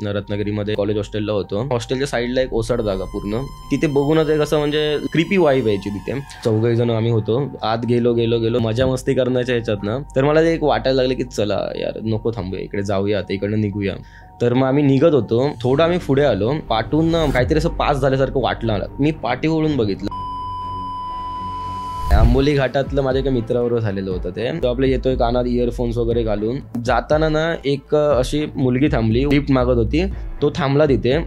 रत्नागिरीमध्ये कॉलेज हॉस्टेलला होतो. हॉस्टेलच्या साईडला एक ओसाड जागा पूर्ण, तिथे बघूनच एक असं म्हणजे क्रिपी वाईब यायची. तिथे 4 जण आम्ही होतो. आत गेलो मजा मस्ती करण्याच्या ह्याच्यात ना, तर मला ते एक वाटायला लागलं की चला यार नको थांबूया, इकडे जाऊया, आता इकडनं निघूया. तर मग आम्ही निघत होतो. थोडं आम्ही पुढे आलो. पाठून काहीतरी असं पास झाल्यासारखं वाटलं मला. मी पाठी वळून बघितलं. आंबोली घाटातलं माझ्या एका मित्राबरोबर झालेलं होतं ते. तो आपलं येतोय कानात इयरफोन्स वगैरे घालून. जाताना ना एक अशी मुलगी थांबली, लिफ्ट मागत होती. तो थांबला तिथे.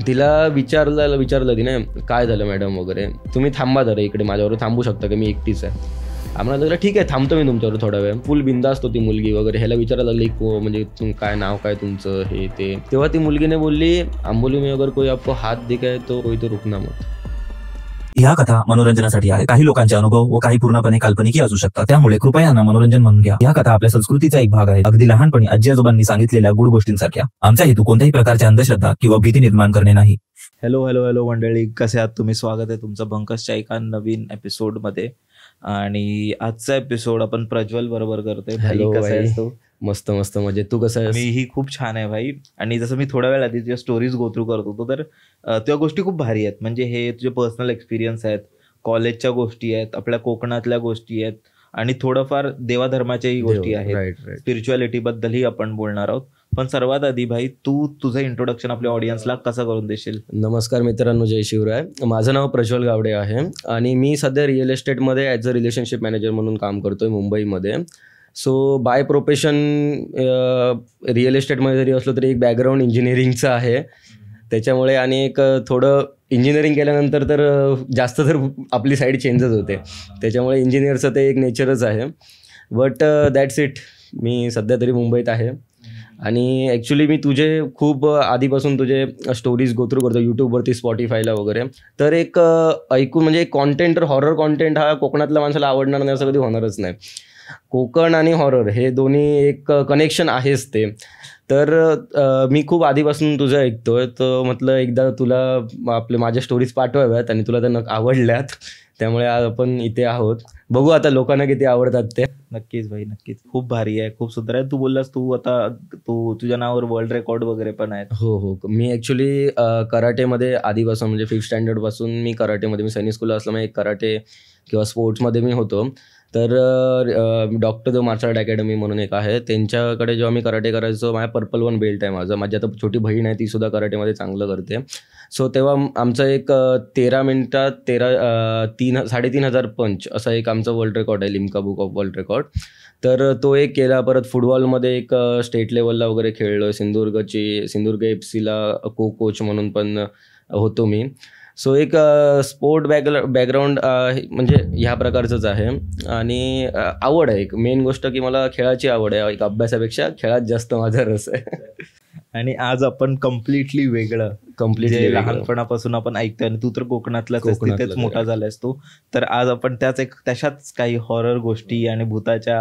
तिला विचारलं तिने काय झालं मॅडम वगैरे, तुम्ही थांबा जरा इकडे, माझ्याबरोबर थांबू शकता का, मी एकटीच आहे. आम्हाला लागलं ठीक आहे थांबतो मी तुमच्यावर थोडा वेळ. फुल बिंदास्त होती मुलगी वगैरे. ह्याला विचारायला लागली म्हणजे काय नाव काय तुमचं हे ते. तेव्हा ती मुलगीने बोलली आंबोली में अगर कोई आपको हात दिखाए तो कोई तो रुकना मत. या कथा मनोरंजनासाठी आहे. काही लोकांचे अनुभव व काही पूर्णपणे काल्पनिक असू शकतात, त्यामुळे कृपया यांना मनोरंजन म्हणून घ्या. या कथा आपल्या संस्कृतीचा एक भाग आहे, अगदी लहानपणी आजी आजोबांनी सांगितलेल्या गुड गोष्टींसारख्या. आमचा हेतू कोणत्याही प्रकारची अंधश्रद्धा किंवा भीती निर्माण करणे नाही. हॅलो मंडळी, कसे आहात तुम्ही? स्वागत आहे तुमचं बंकसच्या एका नवीन एपिसोडमध्ये. आणि आजचा एपिसोड आपण प्रज्वल बरोबर करतोय. हॅलो कसा आहेस तू? मस्त म्हणजे तू कसं आहेस? मीही खूप छान आहे भाई. आणि जसं मी थोड्या वेळ आधी तुझ्या स्टोरीज गो थ्रू करत होतो, तर त्या गोष्टी खूप भारी आहेत. म्हणजे हे तुझे पर्सनल एक्सपिरियन्स आहेत, कॉलेजच्या गोष्टी आहेत, आपल्या कोकणातल्या गोष्टी आहेत, आणि थोडंफार देवाधर्माच्याही गोष्टी आहेत. स्पिरिच्युअलिटी बद्दलही आपण बोलणार आहोत. पण सर्वात आधी भाई, तू तुझं इंट्रोडक्शन आपल्या ऑडियन्सला कसं करून देशील? नमस्कार मित्रांनो, जय शिवराय. माझं नाव प्रज्वल गावडे आहे आणि मी सध्या रिअल एस्टेटमध्ये ॲज अ रिलेशनशिप मॅनेजर म्हणून काम करतोय मुंबईमध्ये. सो बाय प्रोफेशन रिअल एस्टेटमध्ये जरी असलो तरी एक बॅकग्राऊंड इंजिनिअरिंगचं आहे. त्याच्यामुळे आणि एक थोडं इंजिनिअरिंग केल्यानंतर तर जास्त तर आपली साईड चेंजच होते. त्याच्यामुळे इंजिनिअरचं ते एक नेचरच आहे. But that's it. मी सध्या तरी मुंबईत आहे. आणि ॲक्च्युली मी तुझे खूप आधीपासून तुझे स्टोरीज गो थ्रू करतो यूट्यूबवरती, स्पॉटिफायला वगैरे. तर एक ऐकून म्हणजे कॉन्टेंट, हॉरर कॉन्टेंट हा कोकणातल्या माणसाला आवडणार नाही असं कधी होणारच नाही. कोकण आणि हॉरर हे दोन्ही एक कनेक्शन आहेच ते. तर मी खूप आधीपासून तुझं ऐकतोय, तर म्हटलं एकदा तुला माझ्या स्टोरीज पाठवाव्यात आणि तुला त्या आवडल्यात. त्यामुळे आज आपण इथे आहोत. बघू आता लोकांना किती आवडतात ते. नक्कीच भाई, नक्कीच. खूप भारी आहे, खूप सुंदर आहे. तू बोललास तुझ्या नावावर वर्ल्ड रेकॉर्ड वगैरे पण आहेत. हो. मी ॲक्च्युली कराटेमध्ये आधीपासून म्हणजे 5th स्टँडर्डपासून मी कराटेमध्ये, मी सैनिक स्कूलला असल्यामुळे एक कराटे किंवा स्पोर्ट्समध्ये मी होतो. तर doctor the martial art academy म्हणून एक आहे, त्यांच्याकडे जेव्हा मी कराटे करायचो, माझ्या पर्पल 1 बेल्ट आहे माझी आता छोटी बहीण आहे, तीसुद्धा कराटेमध्ये चांगलं करते. सो तेव्हा आमचं एक 13 मिनिटात 3,500 पंच असा एक आमचा वर्ल्ड रेकॉर्ड आहे, Limca book of world record. तर तो एक केला. परत फुटबॉलमध्ये एक स्टेट लेवलला वगैरे खेळलो. सिंधुदुर्ग FC ला कोच म्हणून पण होतो मी. सो एक स्पोर्ट बॅकग्राऊंड म्हणजे ह्या प्रकारचंच आहे. आणि आवड आहे, एक मेन गोष्ट की मला खेळाची आवड आहे. एक अभ्यासापेक्षा खेळात जास्त माझा रस आहे. आणि आज आपण कम्प्लिटली लहानपणापासून आपण ऐकतोय, आणि तू तर कोकणातलाच तिथेच मोठा झालायस तू. तर आज आपण तशाच काही हॉरर गोष्टी आणि भूताच्या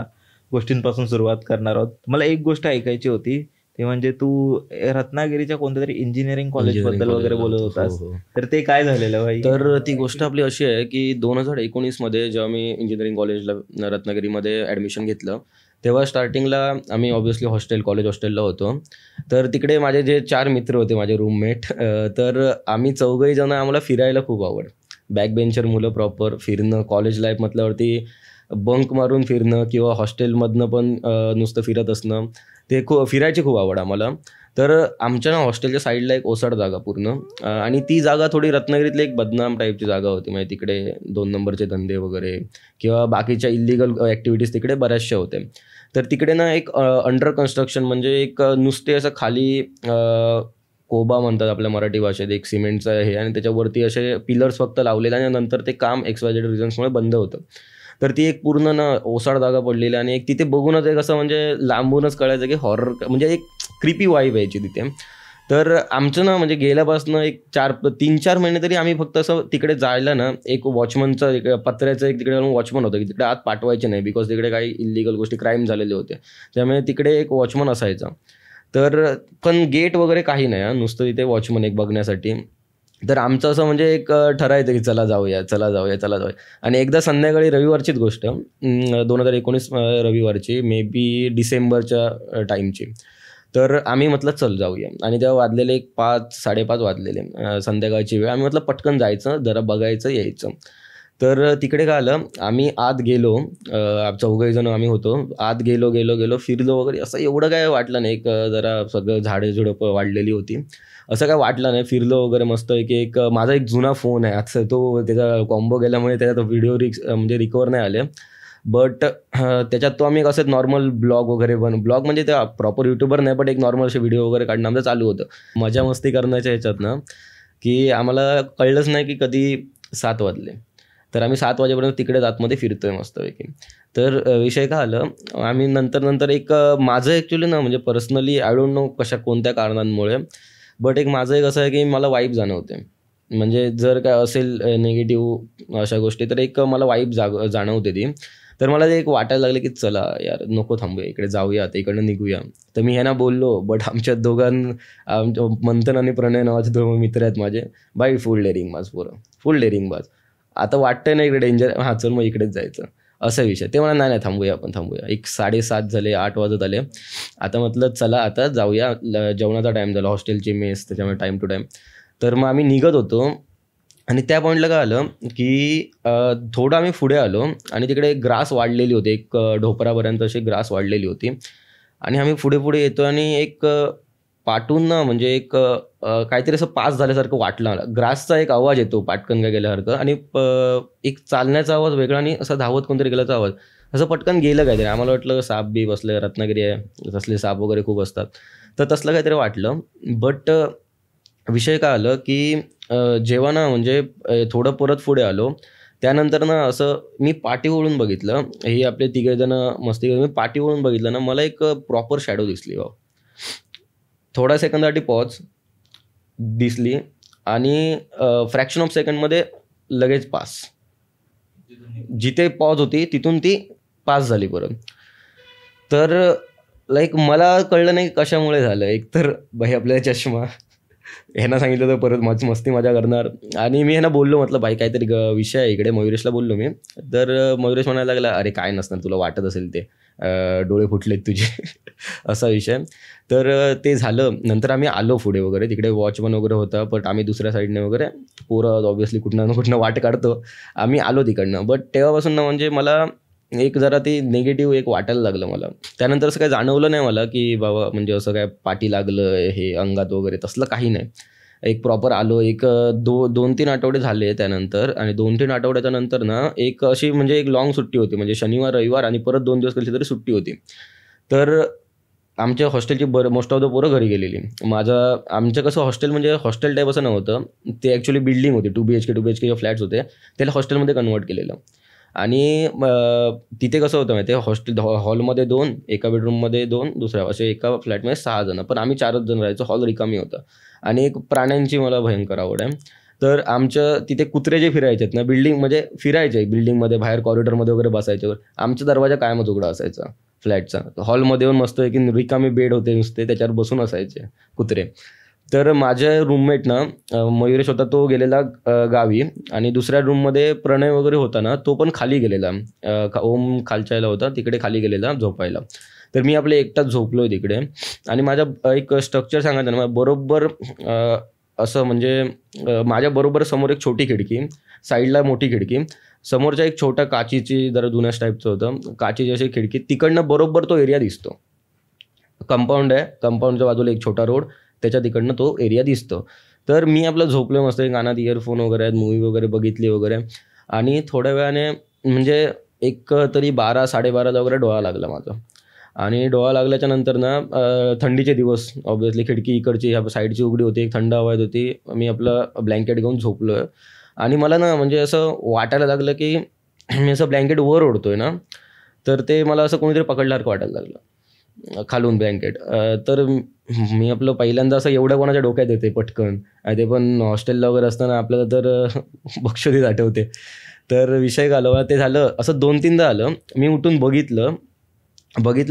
गोष्टींपासून सुरुवात करणार आहोत. मला एक गोष्ट ऐकायची होती, ते म्हणजे तू रत्नागिरीच्या कोणत्या तरी इंजिनिअरिंग कॉलेज बद्दल वगैरे बोलत होतास. तर ते काय झालेलं भाई? तर ती गोष्ट आपली अशी आहे की 2019मध्ये जेव्हा मी इंजिनिअरिंग कॉलेजला रत्नागिरीमध्ये ॲडमिशन घेतलं, तेव्हा स्टार्टिंगला आम्ही ऑब्व्हियसली कॉलेज हॉस्टेलला होतो. तर तिकडे माझे जे 4 मित्र होते, माझे रूममेट, तर आम्ही 4 जण, आम्हाला फिरायला खूप आवड. बॅकबेंचर मुलं प्रॉपर. फिरणं, कॉलेज लाईफ म्हटल्यावरती बंक मारून फिरणं किंवा हॉस्टेलमधनं पण नुसतं फिरत असणं, ते फिरायची खूप आवड आम्हाला. तर आमच्या ना हॉस्टेलच्या साईडला एक ओसाड जागा पूर्ण, आणि ती जागा थोडी रत्नागिरीतली एक बदनाम टाईपची जागा होती. म्हणजे तिकडे 2 नंबरचे धंदे वगैरे किंवा बाकीच्या इलिगल ॲक्टिव्हिटीज तिकडे बऱ्याचशा होत्या. तर तिकडे ना एक अंडर कन्स्ट्रक्शन म्हणजे एक नुसते असं खाली कोबा म्हणतात आपल्या मराठी भाषेत, एक सिमेंटचं हे, आणि त्याच्यावरती असे पिलर्स फक्त लावलेले, आणि नंतर ते काम XYZ रिझन्समुळे बंद होतं. तर ती एक पूर्ण ना ओसाड जागा पडलेली, आणि एक तिथे बघूनच एक असं म्हणजे लांबूनच कळायचं की हॉरर म्हणजे एक क्रिपी वाईब यायची तिथे. तर आमचं ना म्हणजे गेल्यापासून एक 3-4 महिने तरी आम्ही फक्त असं तिकडे जायला ना, एक वॉचमनचं पत्र्याचं एक तिकडे वॉचमन होतं की तिकडे आत पाठवायचे नाही, बिकॉज तिकडे काही इलिगल गोष्टी, क्राईम झालेले होते. त्यामुळे तिकडे एक वॉचमन असायचा. तर पण गेट वगैरे काही नाही, नुसतं तिथे वॉचमन एक बघण्यासाठी. तर आमचं असं म्हणजे एक ठरायचं की चला जाऊया. आणि एकदा संध्याकाळी, रविवारचीच गोष्ट, 2019 रविवारची, मे बी डिसेंबरच्या टाईमची. तर आम्ही म्हटलं चल जाऊया. आणि तेव्हा वाजलेले एक 5-5:30 वाजलेले संध्याकाळची वेळ. आम्ही म्हटलं पटकन जायचं, जरा बघायचं, यायचं. तर तिकडे काय आलं, आम्ही आत गेलो, 4 जण आम्ही होतो. आत गेलो फिरलो वगैरे, असं एवढं काय वाटलं नाही. एक जरा सगळं झाडे-झुडपं वाढलेली होती, असं काय वाटलं नाही. फिरलो वगैरे मस्त. एक माझा एक जुना फोन आहे आता, तो त्याचा कॉम्बो गेल्यामुळे त्याच्यात व्हिडिओ म्हणजे रिकवर नाही आले. बट त्याच्यात तो आम्ही कसं नॉर्मल ब्लॉग वगैरे ब्लॉग म्हणजे त्या प्रॉपर युट्यूबर नाही, बट एक नॉर्मल असे व्हिडिओ वगैरे काढणं आमचं चालू होतं. मजा मस्ती करण्याच्या ह्याच्यात ना, की आम्हाला कळलंच नाही की कधी 7 वाजले. तर आम्ही 7 वाजेपर्यंत तिकडेच आतमध्ये फिरतोय मस्तपैकी. तर विषय काय आलं, आम्ही नंतर एक माझं ॲक्च्युली ना, म्हणजे पर्सनली आय डोंट नो कोणत्या कारणांमुळे, बट एक माझं एक असं आहे की मला वाईब जाणवते. म्हणजे जर काय असेल निगेटिव्ह अशा गोष्टी, तर एक मला वाईब जाणवते ती. तर मला ते एक वाटायला लागलं की चला यार, नको थांबूया, इकडे जाऊया, आता इकडनं निघूया. तर मी ह्यांना बोललो, बट आमच्या मंथन आणि प्रणय नावाचे 2 मित्र आहेत माझे. बाई फुल डेअरिंग बाज, पोरं फुल डेअरिंग बाज. आता वाटतंय ना इकडे डेंजर, हां चल मग इकडेच जायचं, असा विषय. ते म्हणा नाही थांबूया, आपण थांबूया. एक 7:30 झाले, 8 वाजत आले. आता म्हटलं चला आता जाऊया, जेवणाचा टाईम झाला, हॉस्टेलची मेस, त्याच्यामुळे टाईम टू टाईम. तर मग आम्ही निघत होतो आणि त्या पॉईंटला काय आलं की थोडं आम्ही पुढे आलो आणि तिकडे ग्रास वाढलेली होती, एक ढोपरापर्यंत अशी ग्रास वाढलेली होती. आणि आम्ही पुढे येतो आणि एक पाठून ना, म्हणजे एक काहीतरी असं पास झाल्यासारखं वाटलं. ग्रासचा एक आवाज येतो पाटकन काय गेल्यासारखं, आणि एक चालण्याचा आवाज वेगळा आणि असं धावत कोणतरी गेल्याचा आवाज. असं पटकन गेलं काहीतरी. आम्हाला वाटलं साप बी बसलं, रत्नागिरी आहे, तसले साप वगैरे खूप असतात, तर तसलं काहीतरी वाटलं. बट विषय काय आलं की जेव्हा ना, म्हणजे थोडं परत पुढे आलो, त्यानंतर ना असं मी पाठी वळून बघितलं. हे आपले 3 जण मस्ती करत, मी पाठी वळून बघितलं ना, मला एक प्रॉपर शॅडो दिसली. थोड्या सेकंदासाठी पॉज दिसली आणि फ्रॅक्शन ऑफ सेकंडमध्ये लगेच पास. जिथे पॉज होती तिथून ती पास झाली परत. तर लाईक मला कळलं नाही कशामुळे झालं. एकतर भाई आपल्याला चष्मा, ह्यांना सांगितलं तर परत मस्ती मजा करणार. आणि मी ह्यांना बोललो, म्हटलं भाई काहीतरी विषय आहे इकडे. मयुरेशला बोललो मी. तर मयुरेश म्हणायला लागला, अरे काय नसणार, तुला वाटत असेल ते, डोळे फुटलेत तुझे असा विषय. तर ते झालं. नंतर आम्ही आलो पुढे वगैरे, तिकडे वॉचमन वगैरे होता, बट आम्ही दुसऱ्या साईडने वगैरे, पोरं ऑब्व्हियसली कुठनं ना कुठनं वाट काढतो, आम्ही आलो तिकडनं. बट तेव्हापासून ना, म्हणजे मला एक जरा ते निगेटिव्ह एक वाटायला लागलं मला. त्यानंतर असं काही जाणवलं नाही मला की बाबा म्हणजे असं काय पाठी लागलं हे अंगात वगैरे, तसलं काही नाही. एक प्रॉपर आलो. एक 2-3 आठवडे झाले त्यानंतर, आणि 2-3 आठवड्याच्या नंतर ना एक अशी म्हणजे एक लॉंग सुट्टी होती, म्हणजे शनिवार रविवार आणि परत 2 दिवस कशी तरी सुट्टी होती. तर आमच्या हॉस्टेलची मोस्ट ऑफ द पोरं घरी गेलेली. आमचं कसं हॉस्टेल म्हणजे हॉस्टेल टाईप असं नव्हतं, ते ॲक्च्युली बिल्डिंग होती, 2 BHK जे फ्लॅट्स होते, त्याला हॉस्टेलमध्ये कन्वर्ट केलेलं. आणि तिथे कसं होतं माहिती आहे, हॉलमध्ये 2, एका बेडरूममध्ये 2, दुसऱ्या असे एका फ्लॅटमध्ये 6 जण, पण आम्ही 4च जण राहायचो. हॉल रिकामी होता. आणि एक प्राण्यांची मला भयंकर आवड आहे. तर आमच्या तिथे कुत्रे जे फिरायचे आहेत ना, बिल्डिंग म्हणजे फिरायचे बिल्डिंगमध्ये, बाहेर कॉरिडॉरमध्ये वगैरे बसायचे. आमचा दरवाजा कायमच उघडा असायचा फ्लॅटचा. हॉलमध्ये येऊन मस्त की रिकामी बेड होते नुसते, त्याच्यावर बसून असायचे कुत्रे. तर माझ्या रूममेट ना, मयुरेश होता, तो गेलेला गावी. आणि दुसऱ्या रूममध्ये प्रणय वगैरे होता ना, तो पण खाली गेलेला. ओम खालच्याला होता, तिकडे खाली गेलेला झोपायला. तर मी आपले एकटाच झोपलोय तिकडे. आणि माझ्या एक स्ट्रक्चर सांगायचं ना, बरोबर असं म्हणजे माझ्या बरोबर समोर एक छोटी खिडकी, साईडला मोठी खिडकी, समोरच्या एक छोटा काचीची, जरा जुन्याच टाईपचं होतं, काचीची अशी खिडकी, तिकडनं बरोबर तो एरिया दिसतो. कंपाऊंड आहे, कंपाऊंडच्या बाजूला एक छोटा रोड, त्याच्या तिकडनं तो एरिया दिसतो. तर मी आपलं झोपलो मस्त, कानात इयरफोन वगैरे आहेत, मूवी वगैरे बघितली वगैरे. आणि थोड्या वेळाने म्हणजे एक तरी 12-12:30 वगैरे डोळा लागला माझा. आणि डोळा लागल्याच्या नंतर ना, थंडीचे दिवस, ऑब्व्हियसली खिडकी इकडची ह्या साईडची उघडी होती, एक थंड हवा येत होती. मी आपलं ब्लँकेट घेऊन झोपलो आहे. आणि मला ना म्हणजे असं वाटायला लागलं की मी असं ब्लँकेट वर ओढतोय ना, तर ते मला असं कोणीतरी पकडल्यासारखं वाटायला लागलं खालून ब्लँकेट. तर मी आपलं पहिल्यांदा असं एवढ्या कोणाच्या डोक्यात येते पटकन, आणि ते पण हॉस्टेलला वगैरे असताना आपल्याला तर बक्षीस आठवते. तर विषय घालवा ते झालं असं 2-3दा आलं. मी उठून बघितलं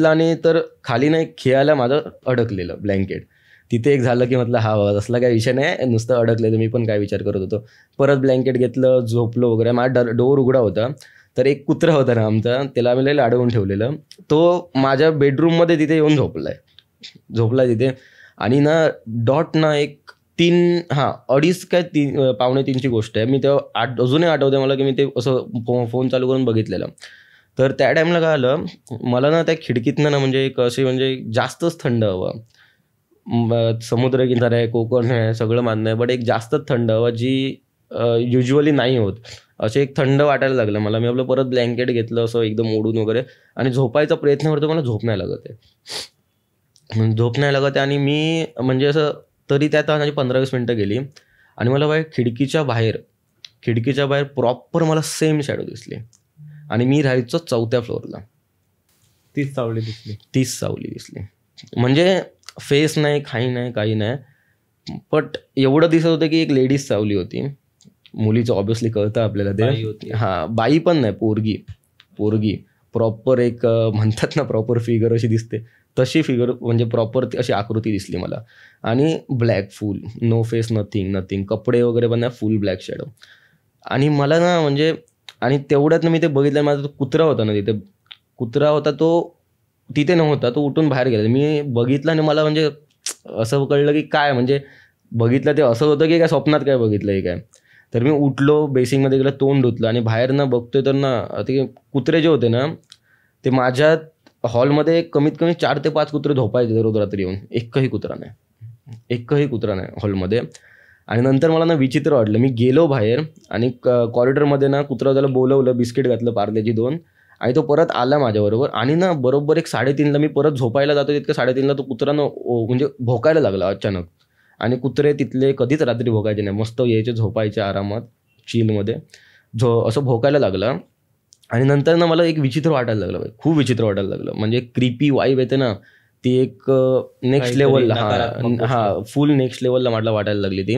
आणि तर खाली नाही, खेळायला माझं अडकलेलं ब्लँकेट. तिथे एक झालं की म्हटलं हा बाबा असला काय विषय नाही, नुसतं अडकलेलं. मी पण काय विचार करत होतो. परत ब्लँकेट घेतलं, झोपलो वगैरे. माझा डोर उघडा होता. तर एक कुत्रा होता ना आमचा, त्याला आम्ही लय लाडवून ठेवलेलं. तो माझ्या बेडरूममध्ये तिथे येऊन झोपलाय. झोपला तिथे. आणि ना डॉट ना एक 2:30 काय 2:45ची गोष्ट आहे. मी तेव्हा अजूनही आठवते मला की मी ते असं फोन चालू करून बघितलेलं. तर त्या टाईमला काय आलं, मला ना त्या खिडकीतनं ना म्हणजे एक अशी म्हणजे जास्तच थंड हवा, समुद्रकिनारा आहे, कोकण आहे, सगळं मान्य आहे, बट एक जास्तच थंड हवा जी युजली नाही होत, असे एक थंड वाटायला लागलं मला. मी आपलं परत ब्लँकेट घेतलं असं एकदम ओढून वगैरे आणि झोपायचा प्रयत्न करतो, मला झोप नाही लागत आहे. झोप नाही लागत आहे आणि मी म्हणजे असं तरी त्यात माझी 15-20 मिनटं गेली आणि मला बाहेर खिडकीच्या बाहेर प्रॉपर मला सेम शॅडो दिसली आणि मी राहायचो 4थ्या फ्लोअरला. 30 सावली दिसली. म्हणजे फेस नाही, काही नाही, बट एवढं दिसत होतं की एक लेडीज सावली होती. मुलीचं ऑब्व्हियसली कळतं आपल्याला ते. बाई पण नाही, पोरगी प्रॉपर एक म्हणतात ना प्रॉपर फिगर अशी दिसते तशी फिगर, म्हणजे प्रॉपर अशी आकृती दिसली मला. आणि black full, no face, nothing, कपडे वगैरे पण नाही, फुल ब्लॅक शॅडो. आणि मला ना म्हणजे आणि तेवढ्यात मी ते बघितलं, माझा तो कुत्रा होता ना तिथे, तो तिथे नव्हता, तो उठून बाहेर गेला. मी बघितलं आणि मला म्हणजे असं कळलं की काय म्हणजे बघितलं ते असं होतं की काय स्वप्नात काय बघितलं काय. तर मी उठलो, बेसिंगमध्ये गेलं, तोंड धुतलं आणि बाहेर ना बघतोय तर ना ते कुत्रे जे होते ना ते माझ्या हॉलमध्ये कमीत कमी 4 ते 5 कुत्रे झोपायचे रोज रात्री येऊन. एकही कुत्रा नाही हॉलमध्ये. आणि नंतर मला ना विचित्र वाटलं. मी गेलो बाहेर आणि कॉरिडॉरमध्ये ना कुत्रा त्याला बोलवलं, बिस्किट घातलं, पार्लेची 2, आणि तो परत आला माझ्याबरोबर. आणि ना बरोबर एक 3:30ला मी परत झोपायला जातो, तितकं 3:30ला तो कुत्रा ना म्हणजे भोकायला लागला अचानक. आणि कुत्रे तिथले कधीच रात्री भोकायचे नाही, मस्त यायचे, झोपायचे आरामात चिलमध्ये, असं भोकायला लागला. आणि नंतर ना मला एक विचित्र वाटायला लागलं, खूप विचित्र वाटायला लागलं. म्हणजे क्रीपी वाईब येते ना ती एक नेक्स्ट लेवलला, फुल नेक्स्ट लेवलला मला वाटायला लागली ती.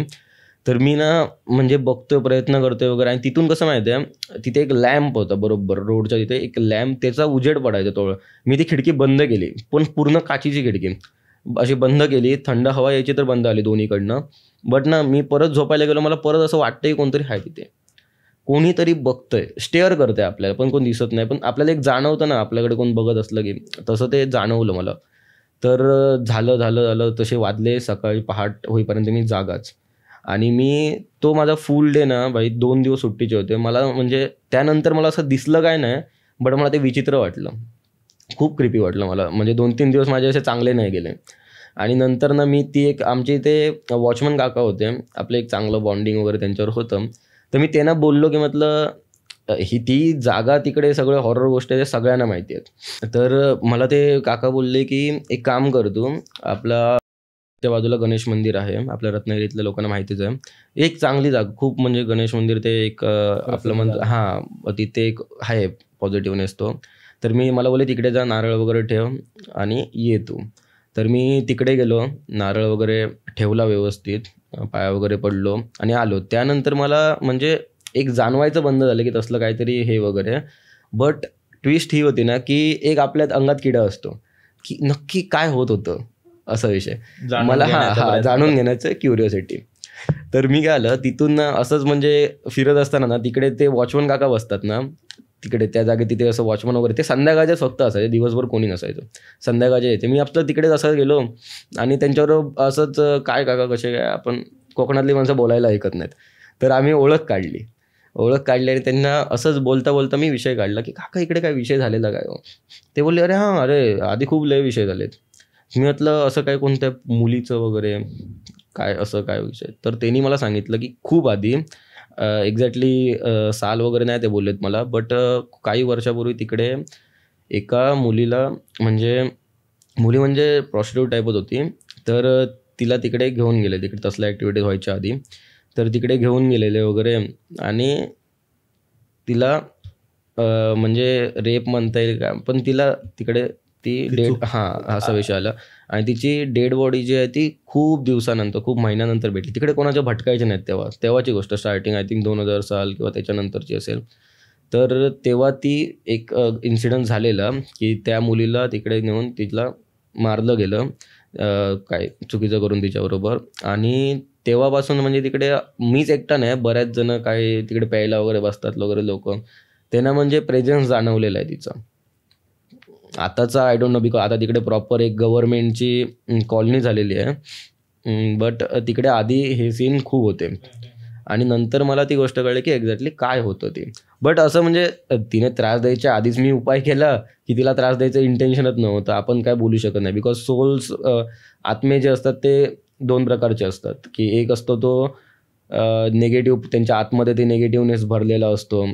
तर मी ना म्हणजे बघतोय, प्रयत्न करतोय वगैरे. आणि तिथून कसं माहिती आहे, तिथे एक लॅम्प होता बरोबर रोडच्या तिथे, एक लॅम्प, त्याचा उजेड पडायचा तोळ. मी ती खिडकी बंद केली, पण पूर्ण काचीची खिडकी अशी बंद केली. थंड हवा यायची तर बंद आली दोन्हीकडनं. बट ना मी परत झोपायला गेलो, मला परत असं वाटतंय कोणतरी आहे तिथे, कोणीतरी बघतंय, स्टेअर करतंय आपल्याला, पण कोण दिसत नाही. पण आपल्याला एक जाणवतं ना आपल्याकडे कोण बघत असलं की, तसं ते जाणवलं मला. तर झालं तसे वाजले सकाळी पहाट होईपर्यंत मी जागाच. आणि मी तो माझा फुल डे ना भाई 2 दिवस सुट्टीचे होते. मला म्हणजे त्यानंतर मला असं दिसलं काय नाही, बट मला ते विचित्र वाटलं, खूप क्रिपी वाटलं मला. म्हणजे 2-3 दिवस माझे असे चांगले नाही गेले. आणि नंतर ना मी ती एक आमच्या इथे वॉचमन काका होते, आपलं एक चांगलं बॉन्डिंग वगैरे त्यांच्यावर होतं. तर मी त्यांना बोललो की म्हटलं ती जागा तिकडे सगळं हॉरर गोष्ट आहे, सगळ्यांना माहिती आहेत. तर मला ते काका बोलले की एक काम कर तू, आपला त्या बाजूला गणेश मंदिर आहे, आपल्या रत्नागिरीतल्या लोकांना माहितीच आहे, एक चांगली जागा, खूप म्हणजे गणेश मंदिर ते एक आपलं तिथे एक आहे पॉझिटिव्हनेस तो. तर मला बोलले तिकडे जा, नारळ वगैरे ठेव आणि ये तू. तर मी तिकडे गेलो, नारळ वगैरे ठेवला व्यवस्थित, पाया वगैरे पडलो आणि आलो. त्यानंतर मला म्हणजे एक जाणवायचं बंद झालं की तसलं काहीतरी हे वगैरे. बट ट्विस्ट ही होती ना की एक आपल्यात अंगात किडा असतो की नक्की काय होत होतं, असा विषय मला जाणून घेण्याचं क्युरिओसिटी. तर मी काय आलं तिथून असंच म्हणजे फिरत असताना ना तिकडे ते वॉचमन काका बसतात ना तिकडे त्या जागे, तिथे असं वॉचमन वगैरे ते संध्याकाळचे फक्त असायचे, दिवसभर कोणी नसायचं, संध्याकाळचे येते. मी आपलं तिकडेच असं गेलो आणि त्यांच्यावर असंच काय काका कसे काय, आपण कोकणातली माणसं बोलायला ऐकत नाहीत. तर आम्ही ओळख काढली आणि त्यांना असंच बोलता बोलता मी विषय काढला की काका इकडे काय विषय झालेला काय हो. ते बोलले अरे आधी खूप लय विषय झालेत. मी म्हटलं असं काय, कोणत्या मुलीचं वगैरे काय, असं काय विषय. तर त्यांनी मला सांगितलं की खूप आधी, एक्झॅक्टली साल वगैरे नाही ते बोललेत मला, बट काही वर्षापूर्वी तिकडे एका मुलीला मुली म्हणजे प्रॉस्टिट्यूट टाईपच होती. तर तिला तिकडे घेऊन गेले, तिकडे तसल्या ॲक्टिव्हिटीज व्हायच्या आधी. तर तिकडे घेऊन गेलेले वगैरे आणि तिला म्हणजे रेप म्हणता येईल का, पण तिला तिकडे ती असा विषय आला. आणि तिची डेड बॉडी जी आहे ती खूप दिवसानंतर, खूप महिन्यानंतर भेटली. तिकडे कोणाच्या भटकायचे नाहीत तेव्हाची गोष्ट, स्टार्टिंग आय थिंक 2000 साल किंवा त्याच्यानंतरची असेल. तर तेव्हा ती एक इन्सिडंट झालेला की त्या मुलीला तिकडे नेऊन तिला मारलं गेलं, काय चुकीचं करून तिच्याबरोबर. आणि तेव्हापासून म्हणजे तिकडे मीच एकटा नाही, बऱ्याच जण काय तिकडे प्यायला वगैरे बसतात वगैरे लोक, त्यांना म्हणजे प्रेझेन्स जाणवलेला आहे तिचा. आताचा आय डोंट नो, बिकॉज आता तिकडे प्रॉपर एक गव्हर्नमेंटची कॉलनी झालेली आहे. बट तिकडे आधी हे सीन खूप होते आणि नंतर मला ती गोष्ट कळली की एक्झॅक्टली काय होतं ते. बट असं म्हणजे तिने त्रास द्यायच्या आधीच मी उपाय केला की तिला त्रास द्यायचं इंटेन्शनच नव्हतं, आपण काय बोलू शकत नाही. बिकॉज सोल्स, आत्मे जे असतात ते 2 प्रकारचे असतात, की एक असतो तो निगेटिव्ह, त्यांच्या आतमध्ये ते निगेटिव्हनेस भरलेला असतो,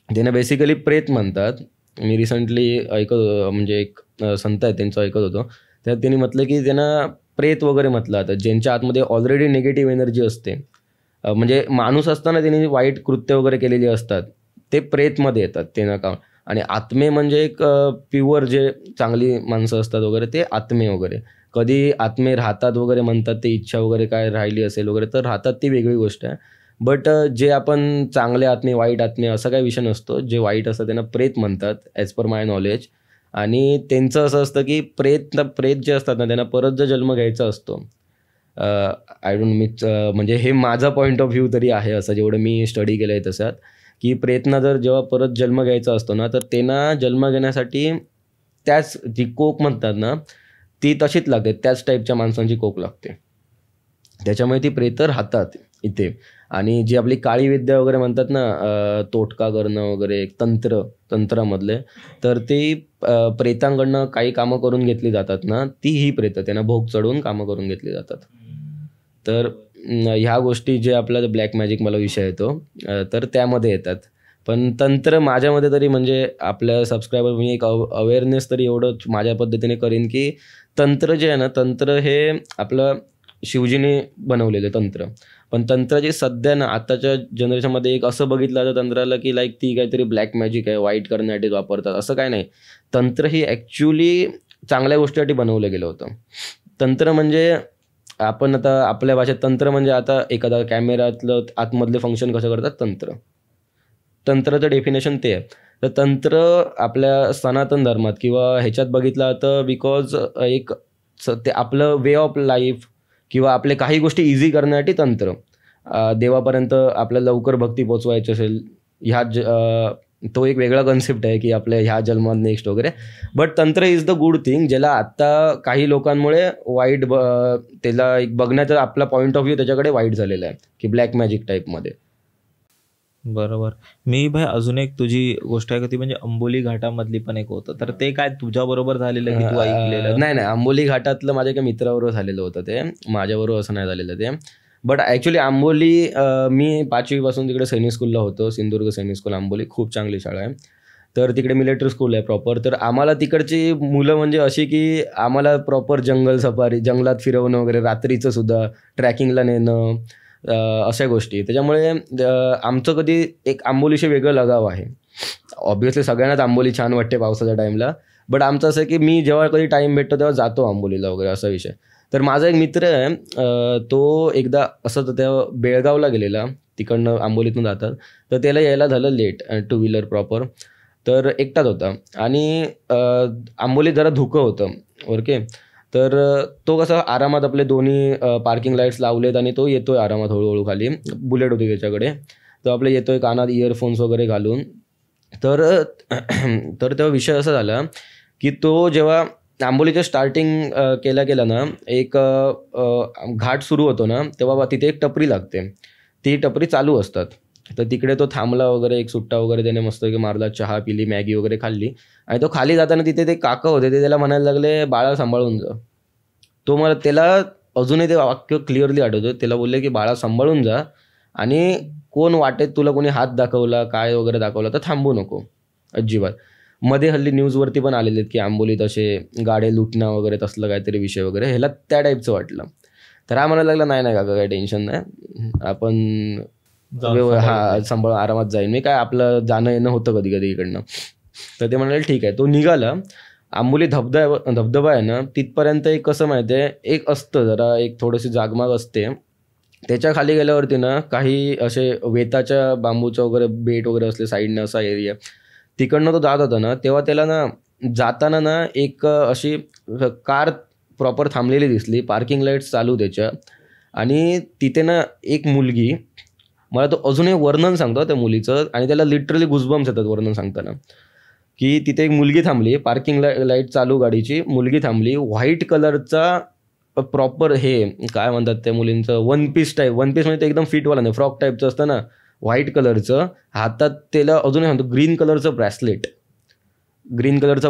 त्यांना बेसिकली प्रेत म्हणतात. मी रिसेंटली म्हणजे एक संत आहे त्यांचं ऐकत होतो, त्यात त्यांनी म्हटलं की त्यांना प्रेत वगैरे म्हटलं जातं, ज्यांच्या आतमध्ये ऑलरेडी निगेटिव्ह एनर्जी असते. म्हणजे माणूस असताना त्यांनी वाईट कृत्य वगैरे केलेली असतात, ते प्रेतमध्ये येतात ते नका. आणि आत्मे म्हणजे एक प्युअर जे चांगली माणसं असतात वगैरे, ते आत्मे वगैरे. कधी आत्मे राहतात वगैरे म्हणतात, ते इच्छा वगैरे काय राहिली असेल वगैरे तर राहतात, ती वेगळी गोष्ट आहे. बट जे आपण चांगले आत्मे वाईट आत्मे असा काही विषय नसतो. जे वाईट असतं त्यांना प्रेत म्हणतात ॲज पर माय नॉलेज. आणि त्यांचं असं असतं की प्रेत जे असतात ना, त्यांना परत जो जन्म घ्यायचा असतो. आय डोंट म्हणजे हे माझा पॉईंट ऑफ व्ह्यू तरी आहे, असं जेवढं मी स्टडी केलं आहे तसं, की प्रेतना जर जेव्हा परत जन्म घ्यायचा असतो ना, तर त्यांना जन्म घेण्यासाठी त्याच जी कोक म्हणतात ना, ती तशीच लागते, त्याच टाईपच्या माणसांची कोक लागते. त्याच्यामुळे ती प्रेतं राहतात इथे. आणि जी आपली काळी विद्या वगैरे म्हणतात ना, तोटका करणं वगैरे, तंत्रामधले, तर ती प्रेतांकडनं काही कामं करून घेतली जातात ना, ती ही प्रेतं त्यांना भोग चढवून कामं करून घेतली जातात. तर ह्या गोष्टी जे आपला ब्लॅक मॅजिक मला विषय येतो, तर त्यामध्ये येतात. पण तंत्र माझ्यामध्ये तरी, म्हणजे आपल्या सबस्क्रायबर, मी एक अवेअरनेस तरी एवढं माझ्या पद्धतीने करीन की तंत्र जे आहे ना, तंत्र हे आपलं शिवजीने बनवलेलं तंत्र. पण तंत्र जे सध्या ना आताच्या जनरेशनमध्ये एक असं बघितलं जातं तंत्राला की लाईक ती काहीतरी ब्लॅक मॅजिक आहे, वाईट करण्यासाठी वापरतात, असं काय नाही. तंत्र ही ॲक्च्युली चांगल्या गोष्टीसाठी बनवलं गेलं होतं. तंत्र म्हणजे आपण आता आपल्या भाषेत तंत्र म्हणजे आता एखादा कॅमेऱ्यातलं आतमधले फंक्शन कसं करतात, तंत्राचं डेफिनेशन ते आहे. तर तंत्र आपल्या सनातन धर्मात किंवा ह्याच्यात बघितलं जातं बिकॉज एक ते आपलं वे ऑफ लाईफ किंवा आपले काही गोष्टी इझी करण्यासाठी तंत्र, देवापर्यंत आपल्याला लवकर भक्ती पोचवायची असेल, तो एक वेगळा कन्सेप्ट आहे की आपल्या ह्या जन्मात नेक्स्ट वगैरे. बट तंत्र इज द गुड थिंग, ज्याला आत्ता काही लोकांमुळे वाईट त्याला एक बघण्याचा आपला पॉईंट ऑफ व्ह्यू त्याच्याकडे वाईट झालेला आहे की ब्लॅक मॅजिक टाईपमध्ये. बरोबर. मी भाई अजून एक तुझी गोष्ट आहे का ती, म्हणजे अंबोली घाटामधली पण एक होतं, तर ते काय तुझ्याबरोबर झालेलं की तू ऐकलेलं? नाही, अंबोली घाटातलं माझ्या एका मित्राबरोबर झालेलं होतं ते, माझ्याबरोबर असं नाही झालेलं ते. बट ॲक्च्युली आंबोली, मी 5वी पासून तिकडे सैनिक स्कूलला होतो, सिंधुदुर्ग सैनिक स्कूल आंबोली, खूप चांगली शाळा आहे. तर तिकडे मिलिटरी स्कूल आहे प्रॉपर. तर आम्हाला तिकडची मुलं म्हणजे अशी की आम्हाला प्रॉपर जंगल सफारी, जंगलात फिरवणं वगैरे, रात्रीचं सुद्धा ट्रॅकिंगला नेणं, अशा गोष्टी. त्याच्यामुळे आमचं कधी एक आंबोलीशी वेगळं लगाव आहे. ऑब्व्हियसली सगळ्यांनाच आंबोली छान वाटते पावसाच्या टाईमला, बट आमचं असं आहे की मी जेव्हा कधी टाईम भेटतो तेव्हा जातो आंबोलीला वगैरे, असा विषय. तर माझा एक मित्र आहे, तो एकदा असं तेव्हा बेळगावला गेलेला, तिकडनं आंबोलीतून जातात, तर त्याला यायला झालं लेट, 2 व्हीलर प्रॉपर. तर एकटाच होता आणि आंबोलीत जरा धुकं होतं, ओके. तर तो कसा आरामात आपले दोन्ही पार्किंग लाईट्स लावलेत आणि तो येतोय आरामात हळूहळू खाली, बुलेट होती त्याच्याकडे, तो आपले येतोय कानात इयरफोन्स वगैरे घालून. तर तेव्हा विषय असा झाला की तो जेव्हा आंबोलीचं स्टार्टिंग केला ना, एक घाट सुरू होतो ना, तेव्हा तिथे एक टपरी लागते, ती टपरी चालू असतात. तर तिकडे तो थांबला वगैरे, एक सुट्टा वगैरे त्याने मस्त मारला, चहा पिली, मॅगी वगैरे खाल्ली. आणि तो खाली जाताना तिथे ते काका होते, ते त्याला म्हणायला लागले, बाळा सांभाळून जा. त्याला अजूनही ते वाक्य क्लिअरली आठवतं. त्याला बोलले की बाळा सांभाळून जा, आणि कोण वाटेत तुला कोणी हात दाखवला काय वगैरे दाखवला तर थांबू नको अजिबात. मध्ये हल्ली न्यूजवरती पण आलेले आहेत की आंबोलीत असे गाडे लुटणं वगैरे, तसलं काहीतरी विषय वगैरे, ह्याला त्या टाईपचं वाटलं. तर हा म्हणायला लागला, नाही काका, काही टेन्शन नाही, आपण सांभाळ, आरामात जाईन मी, काय आपलं जाणं येणं होतं कधी कधी इकडनं. तर ते म्हणाले ठीक आहे. तो निघाला. आंबोली धबधबा आहे ना, तिथपर्यंत एक कसं माहिती आहे, एक असतं जरा, एक थोडीशी जागमाग असते. त्याच्या खाली गेल्यावरती ना काही असे वेताच्या बांबूचं वगैरे बेट वगैरे असले साईडनं, असा एरिया. तिकडनं तो जात होता ना, तेव्हा त्याला ना जाताना ना एक अशी कार प्रॉपर थांबलेली दिसली, पार्किंग लाईट्स चालू त्याच्या, आणि तिथे ना एक मुलगी, मला तो अजूनही वर्णन सांगतो त्या मुलीचं, आणि त्याला लिटरली गुजबम्स येतात वर्णन सांगताना, की तिथे एक मुलगी थांबली, पार्किंग लाईट चालू गाडीची, मुलगी थांबली, व्हाईट कलरचा प्रॉपर हे काय म्हणतात त्या मुलींचं one piece type, one piece म्हणजे ते एकदम फिटवाला नाही, फ्रॉक टाईपचं असतं ना, व्हाईट कलरचं, हातात त्याला अजून म्हणतो ग्रीन कलरचं